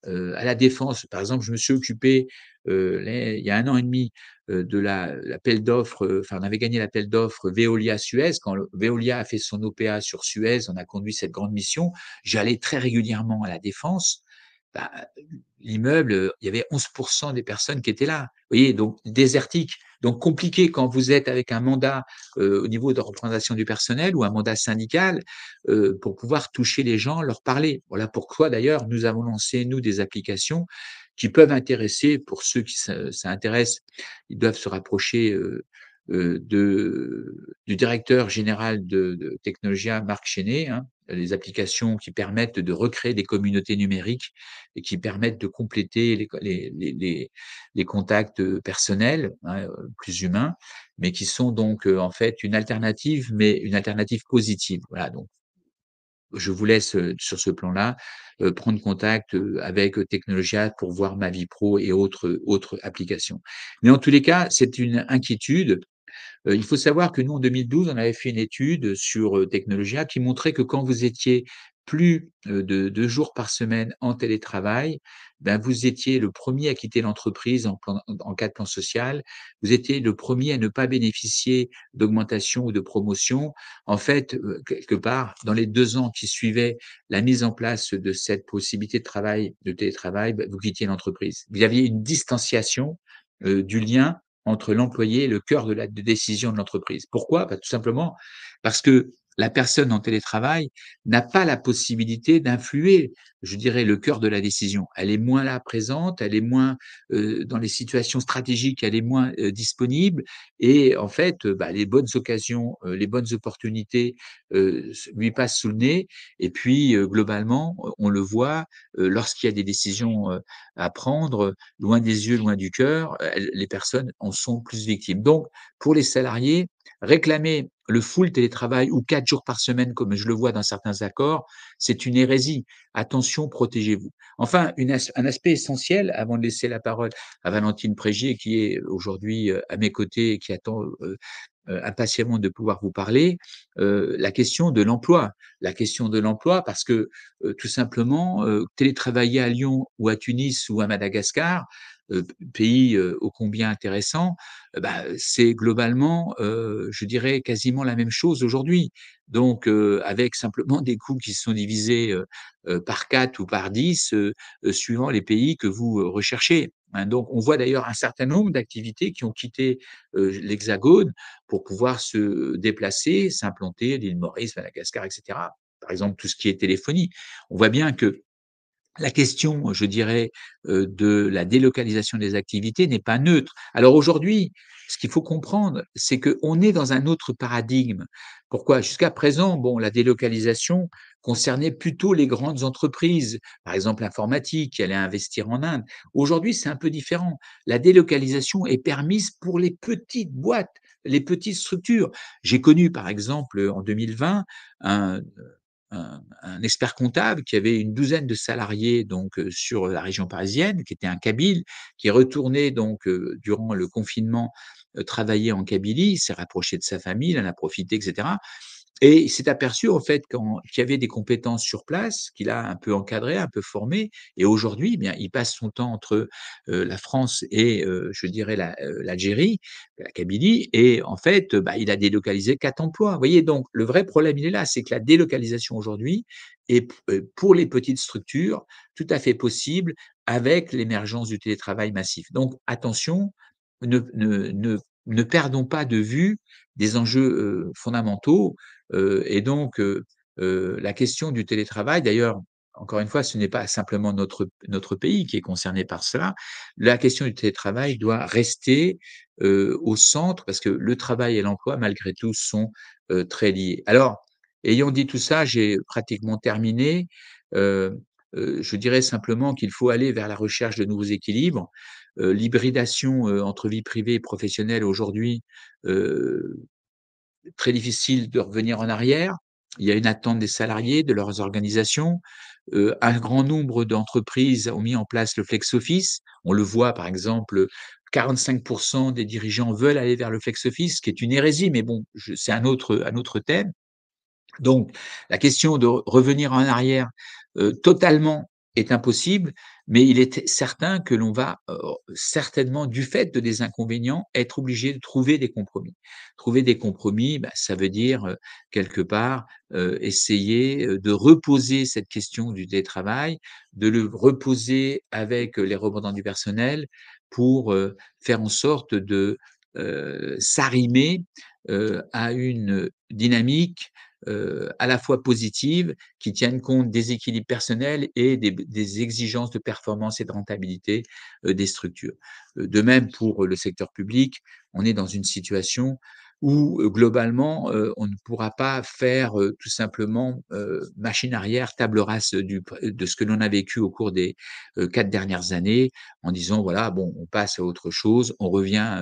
à la défense, par exemple, je me suis occupé, il y a 1 an et demi, de l'appel d'offres, enfin, on avait gagné l'appel d'offres Veolia-Suez. Quand Veolia a fait son OPA sur Suez, on a conduit cette grande mission. J'allais très régulièrement à la défense. Bah, l'immeuble, il y avait 11 des personnes qui étaient là. Vous voyez? Donc désertique, donc compliqué quand vous êtes avec un mandat, au niveau de représentation du personnel ou un mandat syndical, pour pouvoir toucher les gens, leur parler. Voilà pourquoi d'ailleurs nous avons lancé, nous, des applications qui peuvent intéresser pour ceux qui ça intéresse, ils doivent se rapprocher, du directeur général de Technologia, Marc Chesnais, hein. Les applications qui permettent de recréer des communautés numériques et qui permettent de compléter les contacts, personnels, hein, plus humains, mais qui sont donc, en fait une alternative, mais une alternative positive. Voilà, donc je vous laisse, sur ce plan-là, prendre contact, avec, Technologia pour voir ma vie pro et autres applications. Mais en tous les cas, c'est une inquiétude. Il faut savoir que nous, en 2012, on avait fait une étude sur, Technologia qui montrait que quand vous étiez plus, de 2 jours par semaine en télétravail, ben, vous étiez le premier à quitter l'entreprise en cas de plan social. Vous étiez le premier à ne pas bénéficier d'augmentation ou de promotion. En fait, quelque part, dans les 2 ans qui suivaient la mise en place de cette possibilité de télétravail, bah, vous quittiez l'entreprise. Vous aviez une distanciation, du lien entre l'employé et le cœur de la décision de l'entreprise. Pourquoi? Bah, tout simplement parce que la personne en télétravail n'a pas la possibilité d'influer, je dirais, le cœur de la décision. Elle est moins là présente, elle est moins, dans les situations stratégiques, elle est moins, disponible et en fait, bah, les bonnes occasions, les bonnes opportunités, lui passent sous le nez et puis, globalement, on le voit, lorsqu'il y a des décisions, à prendre, loin des yeux, loin du cœur, les personnes en sont plus victimes. Donc, pour les salariés, réclamer le full télétravail ou 4 jours par semaine, comme je le vois dans certains accords, c'est une hérésie. Attention, protégez-vous. Enfin, un aspect essentiel, avant de laisser la parole à Valentine Prégier, qui est aujourd'hui à mes côtés et qui attend impatiemment de pouvoir vous parler, la question de l'emploi. La question de l'emploi parce que, tout simplement, télétravailler à Lyon ou à Tunis ou à Madagascar, pays, ô combien intéressant, bah, c'est globalement, je dirais quasiment la même chose aujourd'hui. Donc, avec simplement des coûts qui sont divisés, par 4 ou par 10, suivant les pays que vous, recherchez, hein. Donc on voit d'ailleurs un certain nombre d'activités qui ont quitté, l'Hexagone pour pouvoir se déplacer, s'implanter, l'île Maurice, Madagascar et cetera. Par exemple, tout ce qui est téléphonie. On voit bien que la question, je dirais, de la délocalisation des activités n'est pas neutre. Alors aujourd'hui, ce qu'il faut comprendre, c'est qu'on est dans un autre paradigme. Pourquoi? Jusqu'à présent, bon, la délocalisation concernait plutôt les grandes entreprises, par exemple l'informatique qui allait investir en Inde. Aujourd'hui, c'est un peu différent. La délocalisation est permise pour les petites boîtes, les petites structures. J'ai connu, par exemple, en 2020, un un expert comptable qui avait une douzaine de salariés donc sur la région parisienne, qui était un Kabyle, qui est retourné donc durant le confinement, travailler en Kabylie. Il s'est rapproché de sa famille, il en a profité et cetera Et il s'est aperçu en fait qu'il y avait des compétences sur place, qu'il a un peu encadrées, un peu formées et aujourd'hui, eh bien, il passe son temps entre, la France et je dirais l'Algérie, la Kabylie et en fait, bah, il a délocalisé 4 emplois. Vous voyez? Donc le vrai problème, il est là, c'est que la délocalisation aujourd'hui est pour les petites structures, tout à fait possible avec l'émergence du télétravail massif. Donc attention, ne perdons pas de vue des enjeux, fondamentaux. Et donc, la question du télétravail d'ailleurs, encore une fois, ce n'est pas simplement notre pays qui est concerné par cela. La question du télétravail doit rester, au centre parce que le travail et l'emploi, malgré tout, sont, très liés. Alors, ayant dit tout ça, j'ai pratiquement terminé. Heu je dirais simplement qu'il faut aller vers la recherche de nouveaux équilibres. L'hybridation, entre vie privée et professionnelle aujourd'hui, heu très difficile de revenir en arrière. Il y a une attente des salariés, de leurs organisations. Un grand nombre d'entreprises ont mis en place le flex office. On le voit par exemple, 45 des dirigeants veulent aller vers le flex office, ce qui est une hérésie, mais bon, je c'est un autre thème. Donc, la question de revenir en arrière, totalement est impossible, mais il est certain que l'on va, certainement, du fait de des inconvénients, être obligé de trouver des compromis. Trouver des compromis, bah, ça veut dire, quelque part, essayer, de reposer cette question du télétravail, de le reposer avec, les représentants du personnel pour, faire en sorte de, s'arrimer, à une dynamique à la fois positives, qui tiennent compte des équilibres personnels et des exigences de performance et de rentabilité, des structures. De même pour le secteur public, on est dans une situation où, globalement, on ne pourra pas faire, tout simplement, machine arrière, table rase de ce que l'on a vécu au cours des, 4 dernières années en disant: «Voilà, bon, on passe à autre chose, on revient,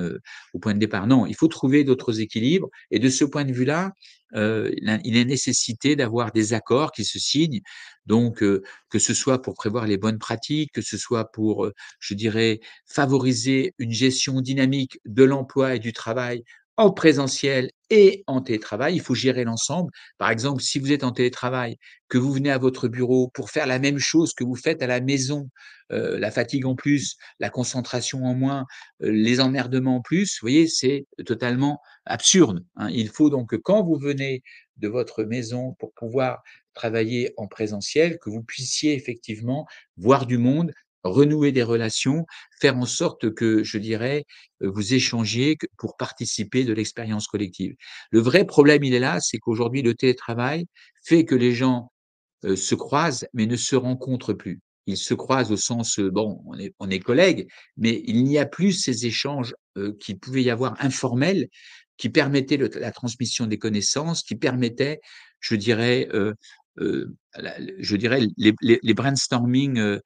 au point de départ». Non, il faut trouver d'autres équilibres et de ce point de vue-là, il est nécessité d'avoir des accords qui se signent, donc que ce soit pour prévoir les bonnes pratiques, que ce soit pour, je dirais, favoriser une gestion dynamique de l'emploi et du travail en présentiel et en télétravail. Il faut gérer l'ensemble. Par exemple, si vous êtes en télétravail, que vous venez à votre bureau pour faire la même chose que vous faites à la maison, la fatigue en plus, la concentration en moins, les emmerdements en plus, vous voyez, c'est totalement absurde, hein. Il faut donc que quand vous venez de votre maison pour pouvoir travailler en présentiel, que vous puissiez effectivement voir du monde, renouer des relations, faire en sorte que, je dirais, vous échangiez que pour participer de l'expérience collective. Le vrai problème, il est là, c'est qu'aujourd'hui, le télétravail fait que les gens se croisent, mais ne se rencontrent plus. Ils se croisent au sens, bon, on est collègues, mais il n'y a plus ces échanges, qu'il pouvait y avoir informels, qui permettaient la transmission des connaissances, qui permettaient, je dirais, je dirais les brainstorming,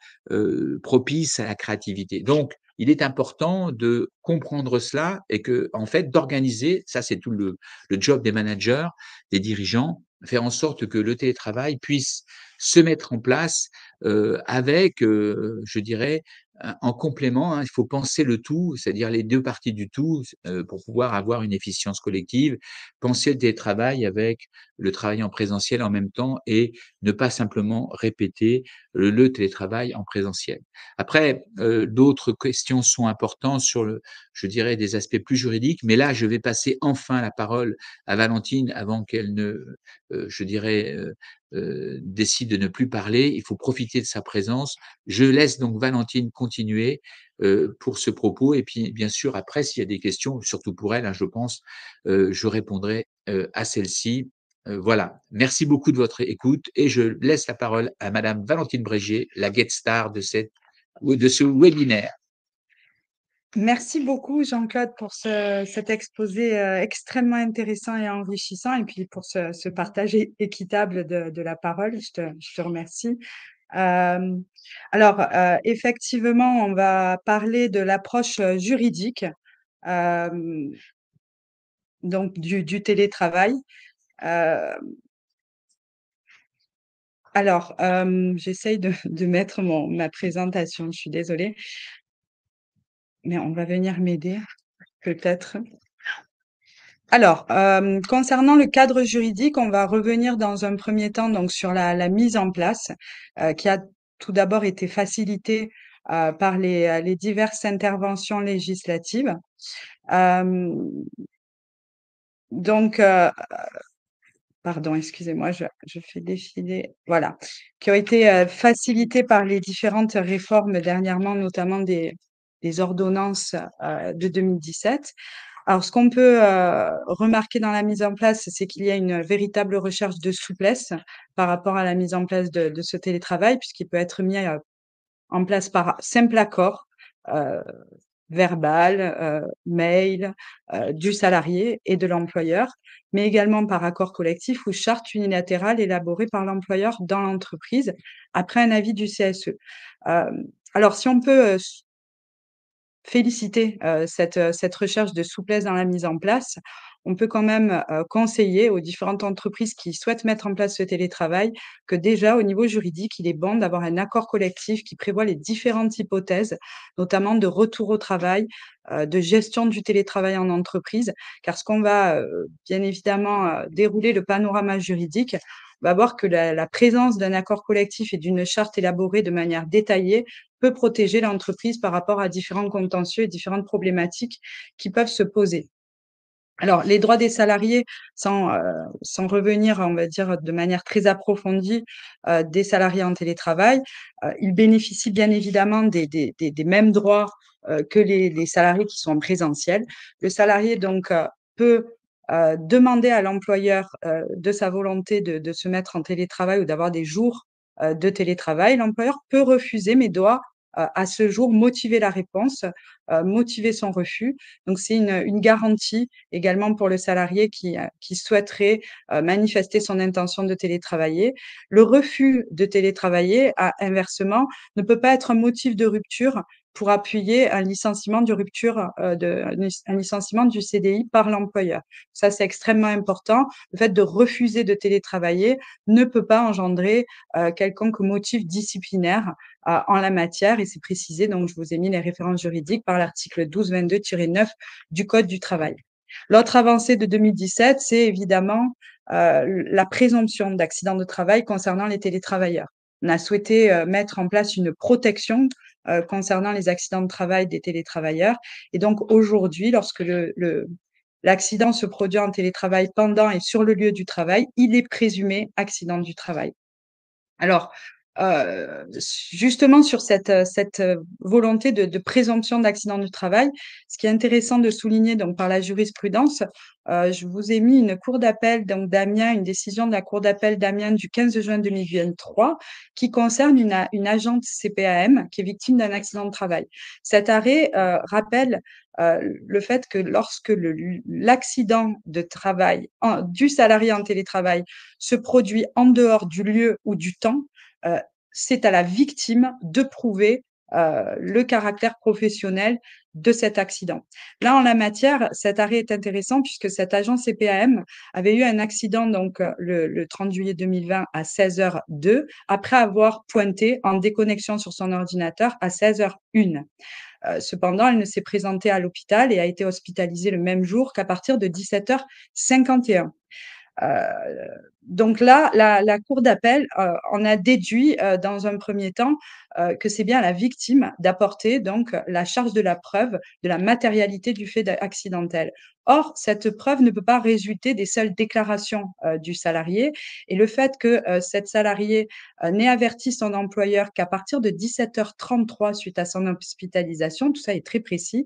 propices à la créativité. Donc, il est important de comprendre cela et que, en fait, d'organiser, ça c'est tout le job des managers, des dirigeants, faire en sorte que le télétravail puisse se mettre en place, avec, je dirais, en complément, hein. Il faut penser le tout, c'est-à-dire les 2 parties du tout, pour pouvoir avoir une efficience collective. Penser le télétravail avec le travail en présentiel en même temps et ne pas simplement répéter le télétravail en présentiel. Après, d'autres questions sont importantes sur je dirais, des aspects plus juridiques, mais là, je vais passer enfin la parole à Valentine avant qu'elle ne, je dirais, décide de ne plus parler. Il faut profiter de sa présence. Je laisse donc Valentine continuer, pour ce propos et puis, bien sûr, après, s'il y a des questions, surtout pour elle, hein, je pense, je répondrai, à celles-ci. Voilà. Merci beaucoup de votre écoute et je laisse la parole à madame Valentine Brégier, la guest star de ce webinaire. Merci beaucoup, Jean-Claude, pour cet exposé extrêmement intéressant et enrichissant, et puis pour ce partage équitable de la parole. Je te remercie. Euh, alors, effectivement, on va parler de l'approche juridique, euh, donc du télétravail. Euh, alors, j'essaye de mettre ma présentation, je suis désolée, mais on va venir m'aider, peut-être. Alors, concernant le cadre juridique, on va revenir dans un premier temps donc sur la mise en place, qui a tout d'abord été facilitée, par les diverses interventions législatives. Hem, donc, pardon, excusez-moi, je fais défiler, voilà, qui ont été, facilitées par les différentes réformes dernièrement, notamment des ordonnances, de 2017. Alors, ce qu'on peut, remarquer dans la mise en place, c'est qu'il y a une véritable recherche de souplesse par rapport à la mise en place de ce télétravail, puisqu'il peut être mis, en place par simple accord, heu, verbal, mail, du salarié et de l'employeur, mais également par accord collectif ou charte unilatérale élaborée par l'employeur dans l'entreprise après un avis du CSE. Alors si on peut, féliciter, cette recherche de souplesse dans la mise en place. On peut quand même, conseiller aux différentes entreprises qui souhaitent mettre en place ce télétravail que déjà au niveau juridique, il est bon d'avoir un accord collectif qui prévoit les différentes hypothèses, notamment de retour au travail, de gestion du télétravail en entreprise. Car ce qu'on va, bien évidemment, dérouler le panorama juridique, on va voir que la présence d'un accord collectif et d'une charte élaborée de manière détaillée peut protéger l'entreprise par rapport à différents contentieux et différentes problématiques qui peuvent se poser. Alors, les droits des salariés, sans revenir, on va dire, de manière très approfondie, des salariés en télétravail, ils bénéficient bien évidemment des mêmes droits, que les salariés qui sont en présentiel. Le salarié donc, peut, demander à l'employeur, de sa volonté de se mettre en télétravail ou d'avoir des jours, de télétravail. L'employeur peut refuser mais doit, à ce jour, motiver la réponse, motiver son refus. Donc c'est une garantie également pour le salarié qui souhaiterait, manifester son intention de télétravailler. Le refus de télétravailler, inversement, ne peut pas être un motif de rupture pour appuyer un licenciement de rupture, un licenciement du CDI par l'employeur. Ça, c'est extrêmement important. Le fait de refuser de télétravailler ne peut pas engendrer, quelconque motif disciplinaire, en la matière et c'est précisé, donc je vous ai mis les références juridiques par l'article 1222-9 du Code du travail. L'autre avancée de 2017, c'est évidemment, la présomption d'accident de travail concernant les télétravailleurs. On a souhaité, mettre en place une protection, concernant les accidents de travail des télétravailleurs et donc aujourd'hui, lorsque l'accident se produit en télétravail pendant et sur le lieu du travail, il est présumé accident du travail. Alors, justement sur cette volonté de présomption d'accident du travail, ce qui est intéressant de souligner donc par la jurisprudence, je vous ai mis une cour d'appel donc d'Amiens, une décision de la cour d'appel d'Amiens du 15 juin 2023 qui concerne une agente CPAM qui est victime d'un accident de travail. Cet arrêt, rappelle, le fait que lorsque l'accident de travail du salarié en télétravail se produit en dehors du lieu ou du temps, heu, c'est à la victime de prouver, le caractère professionnel de cet accident. Là, en la matière, cet arrêt est intéressant puisque cet agent CPAM avait eu un accident donc, le 30 juillet 2020 à 16h02 après avoir pointé en déconnexion sur son ordinateur à 16h01. Cependant, elle ne s'est présentée à l'hôpital et a été hospitalisée le même jour qu'à partir de 17h51. Heu, donc là, la cour d'appel, en a déduit, dans un premier temps, que c'est bien à la victime d'apporter donc la charge de la preuve de la matérialité du fait accidentel. Or, cette preuve ne peut pas résulter des seules déclarations, du salarié et le fait que, cette salariée, n'ait averti son employeur qu'à partir de 17h33 suite à son hospitalisation, tout ça est très précis,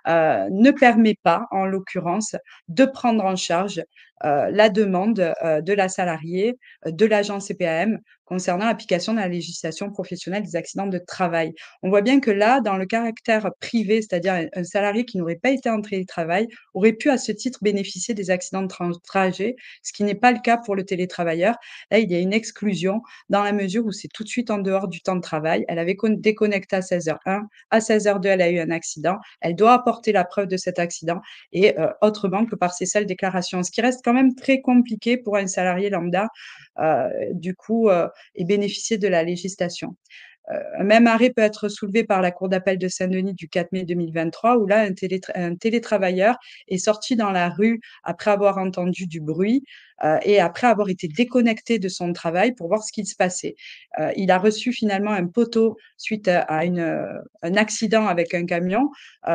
ne permet pas, en l'occurrence, de prendre en charge la demande, de la salariée, de l'agent CPAM concernant l'application de la législation professionnelle des accidents de travail. On voit bien que là, dans le caractère privé, c'est-à-dire un salarié qui n'aurait pas été en télétravail, aurait pu à ce titre bénéficier des accidents de trajet, ce qui n'est pas le cas pour le télétravailleur. Là, il y a une exclusion dans la mesure où c'est tout de suite en dehors du temps de travail. Elle avait déconnecté à 16h01, à 16h02, elle a eu un accident. Elle doit apporter la preuve de cet accident et autrement que par ces seules déclarations. Ce qui reste quand même très compliqué pour un salarié lambda, du coup, et bénéficier de la législation. Un même arrêt peut être soulevé par la cour d'appel de Saint-Denis du 4 mai 2023, où là, un télétravailleur est sorti dans la rue après avoir entendu du bruit et après avoir été déconnecté de son travail pour voir ce qui se passait. Il a reçu finalement un poteau suite à un accident avec un camion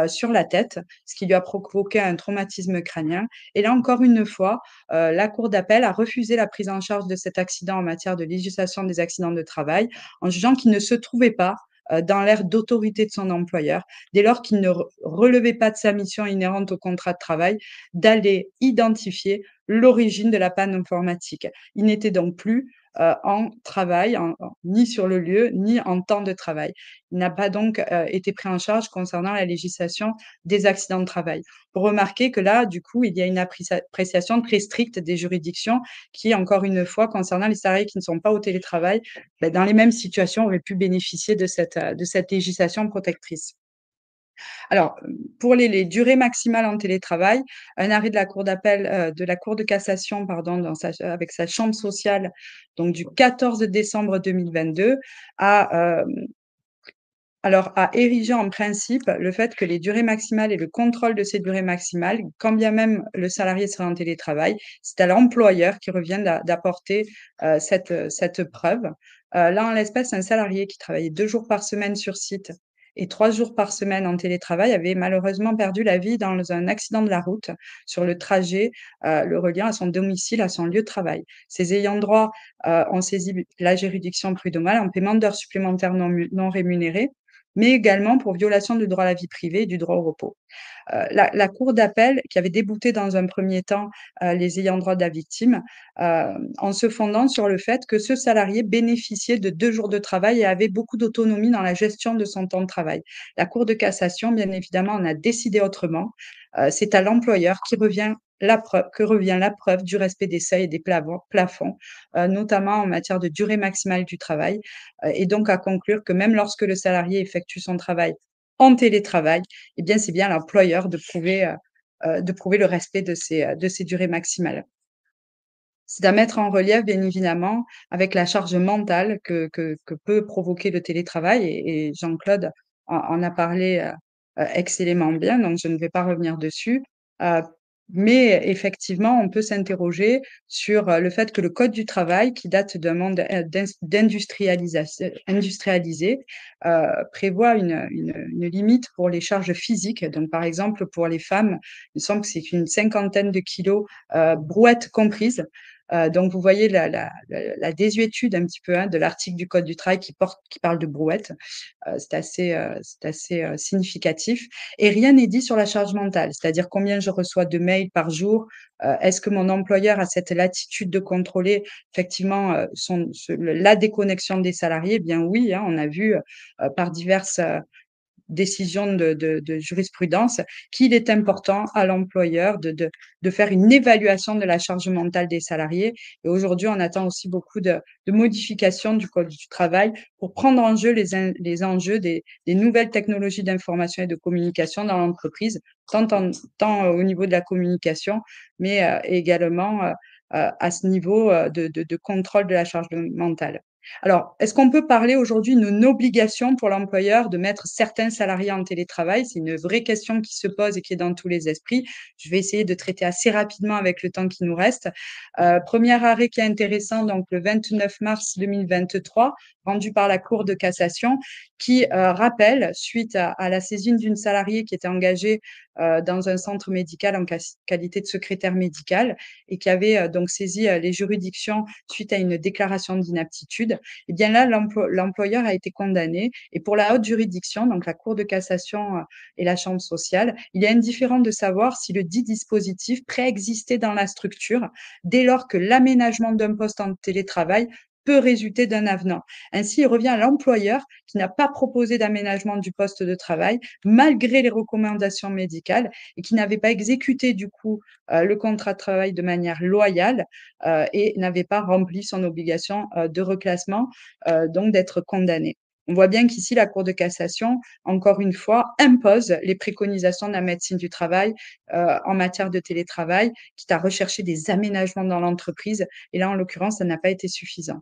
sur la tête, ce qui lui a provoqué un traumatisme crânien. Et là, encore une fois, la cour d'appel a refusé la prise en charge de cet accident en matière de législation des accidents de travail en jugeant qu'il ne se trouvait pas dans l'ère d'autorité de son employeur, dès lors qu'il ne relevait pas de sa mission inhérente au contrat de travail d'aller identifier l'origine de la panne informatique. Il n'était donc plus en travail, ni sur le lieu, ni en temps de travail. Il n'a pas donc été pris en charge concernant la législation des accidents de travail. Pour remarquer que là, du coup, il y a une appréciation très stricte des juridictions qui, encore une fois, concernant les salariés qui ne sont pas au télétravail, dans les mêmes situations, auraient pu bénéficier de cette législation protectrice. Alors, pour les durées maximales en télétravail, un arrêt de la cour d'appel, de la cour de cassation, pardon, avec sa chambre sociale, donc du 14 décembre 2022, a, a érigé en principe le fait que les durées maximales et le contrôle de ces durées maximales, quand bien même le salarié serait en télétravail, c'est à l'employeur qui revient d'apporter cette preuve. Là, en l'espèce, un salarié qui travaillait 2 jours par semaine sur site et 3 jours par semaine en télétravail avait malheureusement perdu la vie dans un accident de la route sur le trajet le reliant à son domicile, à son lieu de travail. Ses ayants droit ont saisi la juridiction prud'homale en paiement d'heures supplémentaires non rémunérées, mais également pour violation du droit à la vie privée et du droit au repos. La cour d'appel, qui avait débouté dans un premier temps les ayants droit de la victime, en se fondant sur le fait que ce salarié bénéficiait de 2 jours de travail et avait beaucoup d'autonomie dans la gestion de son temps de travail. La Cour de cassation, bien évidemment, en a décidé autrement. C'est à l'employeur que revient la preuve du respect des seuils et des plafonds, notamment en matière de durée maximale du travail, et donc à conclure que même lorsque le salarié effectue son travail en télétravail, eh bien, c'est bien à l'employeur de prouver le respect de ces durées maximales. C'est à mettre en relief, bien évidemment, avec la charge mentale que peut provoquer le télétravail et Jean-Claude en a parlé, excellemment bien, donc je ne vais pas revenir dessus. Heu, mais effectivement, on peut s'interroger sur, le fait que le code du travail, qui date d'un monde, industrialisé, prévoit une limite pour les charges physiques. Donc par exemple, pour les femmes, il me semble que c'est une cinquantaine de kilos, brouettes comprises. Donc vous voyez la désuétude un petit peu, hein, de l'article du code du travail qui parle de brouette. C'est assez, significatif et rien n'est dit sur la charge mentale, c'est-à-dire combien je reçois de mails par jour. Est-ce que mon employeur a cette latitude de contrôler effectivement, la déconnexion des salariés? Eh bien oui, hein, on a vu, par diverses, décision de jurisprudence qu'il est important à l'employeur de faire une évaluation de la charge mentale des salariés. Et aujourd'hui, on attend aussi beaucoup de modifications du code du travail pour prendre en jeu les enjeux des nouvelles technologies d'information et de communication dans l'entreprise, tant au niveau de la communication, mais également à ce niveau de contrôle de la charge mentale. Alors, est-ce qu'on peut parler aujourd'hui d'une obligation pour l'employeur de mettre certains salariés en télétravail? C'est une vraie question qui se pose et qui est dans tous les esprits. Je vais essayer de traiter assez rapidement avec le temps qui nous reste. 1er arrêt qui est intéressant, donc le 29 mars 2023, rendu par la Cour de cassation, qui rappelle, suite à la saisine d'une salariée qui était engagée dans un centre médical en qualité de secrétaire médicale et qui avait donc saisi les juridictions suite à une déclaration d'inaptitude, eh bien là, l'employeur a été condamné et pour la haute juridiction, donc la Cour de cassation et la chambre sociale, il est indifférent de savoir si le dit dispositif préexistait dans la structure dès lors que l'aménagement d'un poste en télétravail peut résulter d'un avenant. Ainsi, il revient à l'employeur qui n'a pas proposé d'aménagement du poste de travail malgré les recommandations médicales et qui n'avait pas exécuté du coup le contrat de travail de manière loyale et n'avait pas rempli son obligation de reclassement, donc d'être condamné. On voit bien qu'ici, la Cour de cassation, encore une fois, impose les préconisations de la médecine du travail en matière de télétravail, quitte à rechercher des aménagements dans l'entreprise. Et là, en l'occurrence, ça n'a pas été suffisant.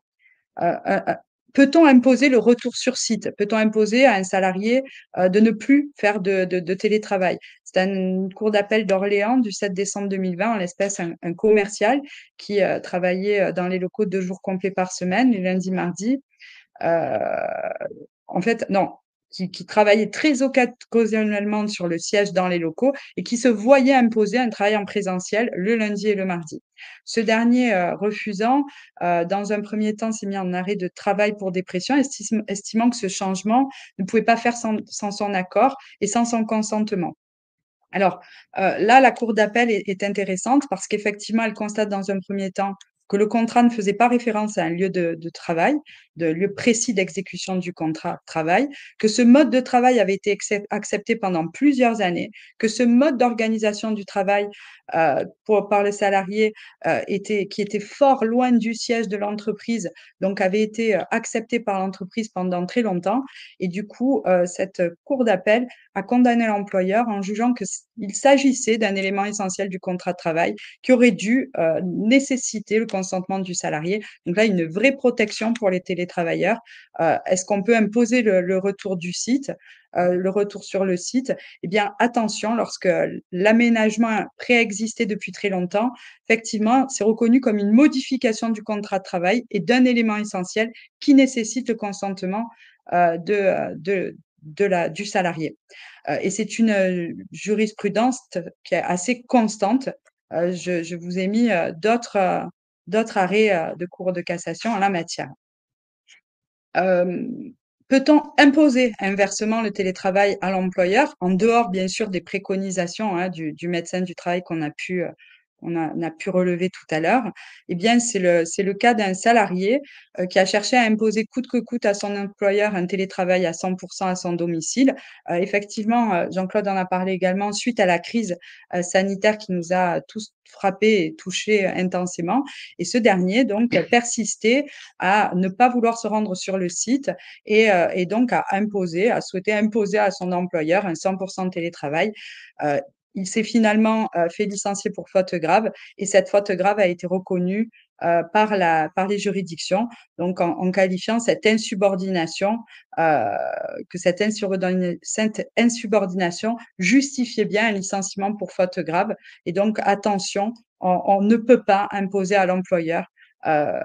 peut-on imposer le retour sur site? Peut-on imposer à un salarié, de ne plus faire de télétravail? C'est une cour d'appel d'Orléans du 7 décembre 2020, en l'espèce un commercial qui, travaillait, dans les locaux 2 jours complets par semaine, les lundis, mardis. Heu, En fait, non, qui travaillait très occasionnellement sur le siège dans les locaux et qui se voyait imposer un travail en présentiel le lundi et le mardi. Ce dernier, refusant, dans un premier temps, s'est mis en arrêt de travail pour dépression, estimant que ce changement ne pouvait pas faire sans son accord et sans son consentement. Alors, là, la cour d'appel est intéressante parce qu'effectivement, elle constate dans un premier temps que le contrat ne faisait pas référence à un lieu de travail, de lieu précis d'exécution du contrat de travail, que ce mode de travail avait été accepté pendant plusieurs années, que ce mode d'organisation du travail, par le salarié, était fort loin du siège de l'entreprise, donc avait été, accepté par l'entreprise pendant très longtemps et du coup, cette cour d'appel a condamné l'employeur en jugeant que il s'agissait d'un élément essentiel du contrat de travail qui aurait dû, nécessiter le consentement du salarié. Donc là, une vraie protection pour les télétravailleurs. Est-ce qu'on peut imposer le retour du site, le retour sur le site? Eh bien, attention, lorsque l'aménagement préexistait depuis très longtemps, effectivement, c'est reconnu comme une modification du contrat de travail et d'un élément essentiel qui nécessite le consentement, du salarié. Et c'est une, jurisprudence qui est assez constante. Je vous ai mis, d'autres arrêts, de cour de cassation en la matière. Hem, Peut-on imposer inversement le télétravail à l'employeur, en dehors bien sûr des préconisations, hein, du médecin du travail qu'on a pu relever tout à l'heure? Eh bien, c'est le cas d'un salarié, qui a cherché à imposer coûte que coûte à son employeur un télétravail à 100 à son domicile. Effectivement, Jean-Claude en a parlé également, suite à la crise, sanitaire qui nous a tous frappés et touchés, intensément et ce dernier donc persistait à ne pas vouloir se rendre sur le site et donc à souhaiter imposer à son employeur un 100 de télétravail. Heu, il s'est finalement, fait licencier pour faute grave et cette faute grave a été reconnue, par les juridictions, donc en qualifiant cette insubordination, heu, que cette insubordination justifiait bien un licenciement pour faute grave et donc attention, on ne peut pas imposer à l'employeur, heu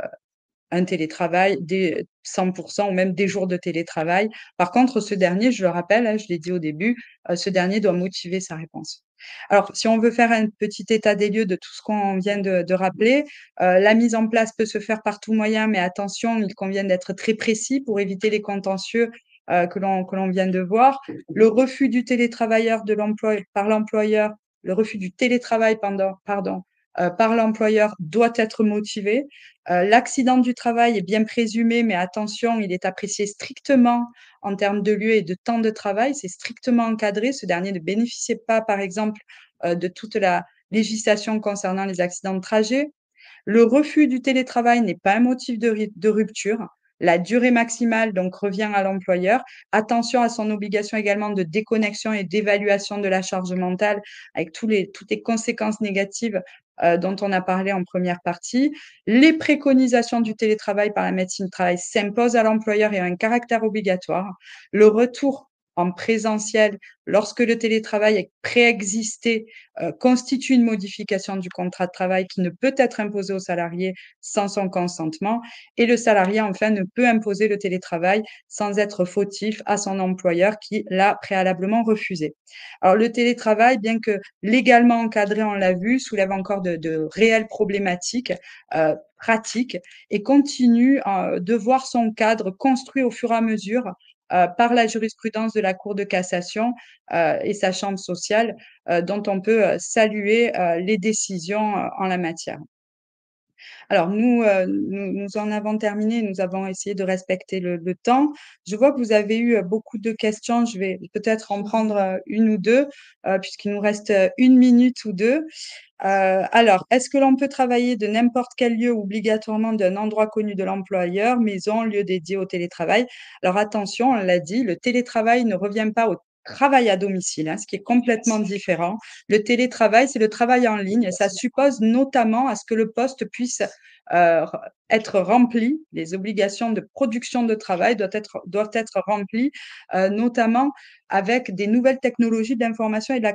un télétravail des 100 ou même des jours de télétravail. Par contre, ce dernier, je le rappelle, hein, je l'ai dit au début, ce dernier doit motiver sa réponse. Alors, si on veut faire un petit état des lieux de tout ce qu'on vient de rappeler, la mise en place peut se faire par tout moyen, mais attention, il convient d'être très précis pour éviter les contentieux, que l'on vient de voir. Le refus du télétravailleur par l'employeur, le refus du télétravail par l'employeur doit être motivé. L'accident du travail est bien présumé, mais attention, il est apprécié strictement en termes de lieu et de temps de travail. C'est strictement encadré. Ce dernier ne bénéficiait pas, par exemple, de toute la législation concernant les accidents de trajet. Le refus du télétravail n'est pas un motif de rupture. La durée maximale donc revient à l'employeur. Attention à son obligation également de déconnexion et d'évaluation de la charge mentale avec toutes les conséquences négatives, dont on a parlé en première partie. Les préconisations du télétravail par la médecine du travail s'imposent à l'employeur et ont un caractère obligatoire. Le retour en présentiel, lorsque le télétravail est préexisté, constitue une modification du contrat de travail qui ne peut être imposée au salarié sans son consentement et le salarié, enfin, ne peut imposer le télétravail sans être fautif à son employeur qui l'a préalablement refusé. Alors le télétravail, bien que légalement encadré, on l'a vu, soulève encore de réelles problématiques, pratiques et continue, de voir son cadre construit au fur et à mesure, par la jurisprudence de la Cour de cassation, et sa chambre sociale, dont on peut, saluer, les décisions, en la matière. Alors nous en avons terminé, nous avons essayé de respecter le temps. Je vois que vous avez eu, beaucoup de questions, je vais peut-être en prendre, 1 ou 2, puisqu'il nous reste, 1 minute ou 2. Alors, est-ce que l'on peut travailler de n'importe quel lieu ou obligatoirement d'un endroit connu de l'employeur, maison, lieu dédié au télétravail? Alors attention, on l'a dit, le télétravail ne revient pas au travail à domicile, hein, ce qui est complètement différent. Le télétravail, c'est le travail en ligne et ça suppose notamment à ce que le poste puisse être rempli. Les obligations de production de travail doivent être remplies, notamment avec des nouvelles technologies d'information et de la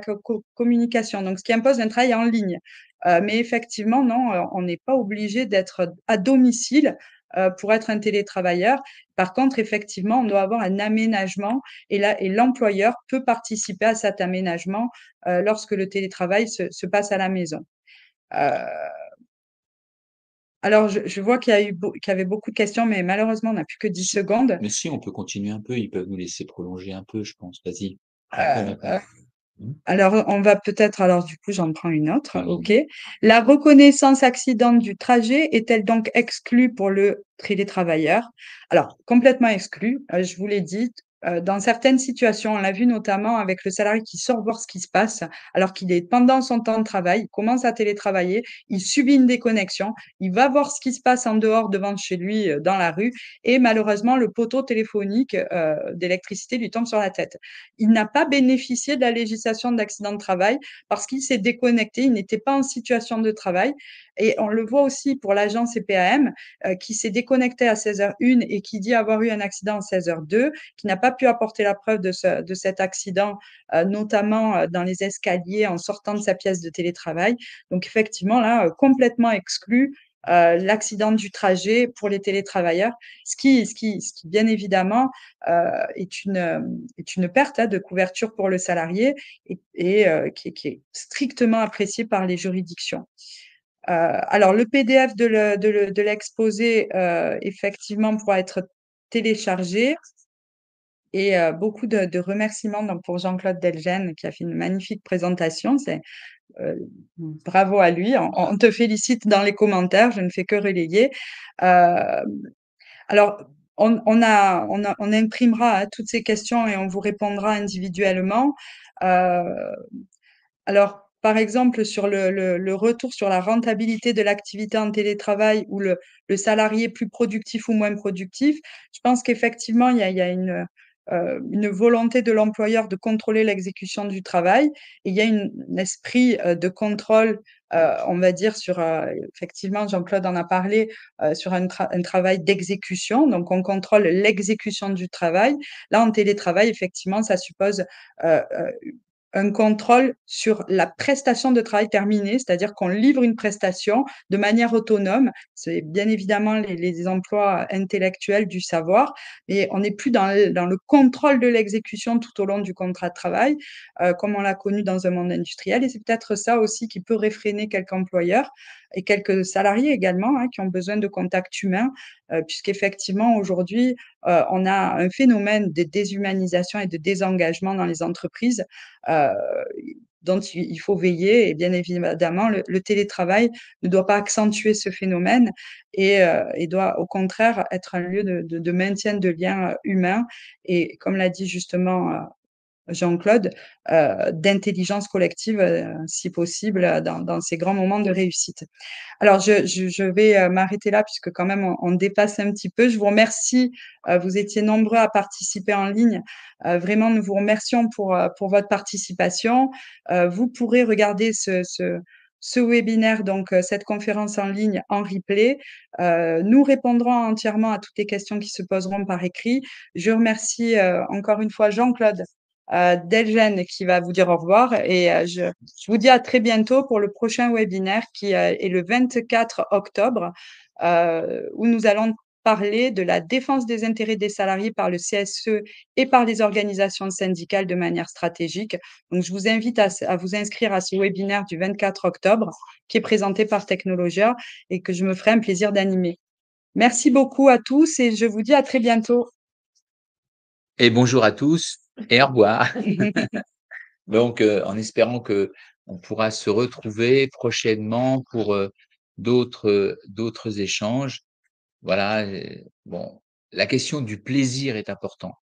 communication. Donc, ce qui impose un travail en ligne. Mais effectivement, non, on n'est pas obligé d'être à domicile pour être un télétravailleur. Par contre, effectivement, on doit avoir un aménagement et l'employeur peut participer à cet aménagement lorsque le télétravail se passe à la maison. Euh, alors, je vois qu'il y avait beaucoup de questions, mais malheureusement, on n'a plus que 10 secondes. Mais si, on peut continuer un peu, ils peuvent nous laisser prolonger un peu, je pense. Vas-y, Euh, raconte. Mmh. Alors, on va peut-être, alors du coup, j'en prends une autre. OK. Allons-y. La reconnaissance accident du trajet est-elle donc exclue pour le télétravailleur? Alors, complètement exclue. Je vous l'ai dit. Dans certaines situations, on l'a vu notamment avec le salarié qui sort voir ce qui se passe, alors qu'il est pendant son temps de travail, il commence à télétravailler, il subit une déconnexion, il va voir ce qui se passe en dehors devant chez lui, dans la rue, et malheureusement, le poteau téléphonique d'électricité lui tombe sur la tête. Il n'a pas bénéficié de la législation d'accident de travail parce qu'il s'est déconnecté, il n'était pas en situation de travail. Et on le voit aussi pour l'agent CPAM qui s'est déconnecté à 16h01 et qui dit avoir eu un accident à 16h02, qui n'a pas pu apporter la preuve de cet accident, notamment dans les escaliers en sortant de sa pièce de télétravail. Donc effectivement, là, complètement exclu l'accident du trajet pour les télétravailleurs, ce qui bien évidemment est une perte de couverture pour le salarié et qui est strictement appréciée par les juridictions. Alors, le PDF de l'exposé, effectivement, pourra être téléchargé et beaucoup de remerciements donc, pour Jean-Claude Delgenne qui a fait une magnifique présentation. Euh, Bravo à lui. On te félicite dans les commentaires. Je ne fais que relayer. Euh, alors, on imprimera toutes ces questions et on vous répondra individuellement. Euh, alors, par exemple, sur le retour sur la rentabilité de l'activité en télétravail ou le salarié plus productif ou moins productif, je pense qu'effectivement, il y a une volonté de l'employeur de contrôler l'exécution du travail et il y a un esprit de contrôle, on va dire, effectivement, Jean-Claude en a parlé, sur un travail d'exécution. Donc, on contrôle l'exécution du travail. Là, en télétravail, effectivement, ça suppose un contrôle sur la prestation de travail terminée, c'est-à-dire qu'on livre une prestation de manière autonome. C'est bien évidemment les emplois intellectuels du savoir, mais on n'est plus dans le contrôle de l'exécution tout au long du contrat de travail, comme on l'a connu dans un monde industriel. Et c'est peut-être ça aussi qui peut réfréner quelques employeurs et quelques salariés également qui ont besoin de contact humain, puisqu'effectivement, aujourd'hui, on a un phénomène de déshumanisation et de désengagement dans les entreprises euh, dont il faut veiller. Et bien évidemment, le télétravail ne doit pas accentuer ce phénomène et doit au contraire être un lieu de maintien de liens humains. Et comme l'a dit justement Jean-Claude, d'intelligence collective, si possible, dans ces grands moments de réussite. Alors, je vais m'arrêter là puisque quand même on dépasse un petit peu. Je vous remercie. Vous étiez nombreux à participer en ligne. Vraiment, nous vous remercions pour votre participation. Vous pourrez regarder ce webinaire, donc cette conférence en ligne en replay. Nous répondrons entièrement à toutes les questions qui se poseront par écrit. Je remercie encore une fois Jean-Claude Delgenne qui va vous dire au revoir et je vous dis à très bientôt pour le prochain webinaire qui est le 24 octobre où nous allons parler de la défense des intérêts des salariés par le CSE et par les organisations syndicales de manière stratégique. Donc, je vous invite à vous inscrire à ce webinaire du 24 octobre qui est présenté par Technologia et que je me ferai un plaisir d'animer. Merci beaucoup à tous et je vous dis à très bientôt. Et bonjour à tous et au revoir. Donc, en espérant que on pourra se retrouver prochainement pour, d'autres échanges. Voilà, bon, la question du plaisir est important.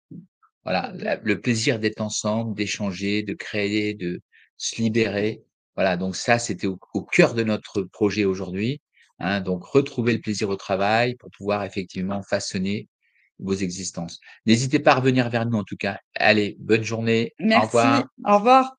Voilà, le plaisir d'être ensemble, d'échanger, de créer, de se libérer. Voilà, donc ça, c'était au cœur de notre projet aujourd'hui, hein. Donc retrouver le plaisir au travail pour pouvoir effectivement façonner vos existences. N'hésitez pas à revenir vers nous en tout cas. Allez, bonne journée, au Merci, revoir. au revoir.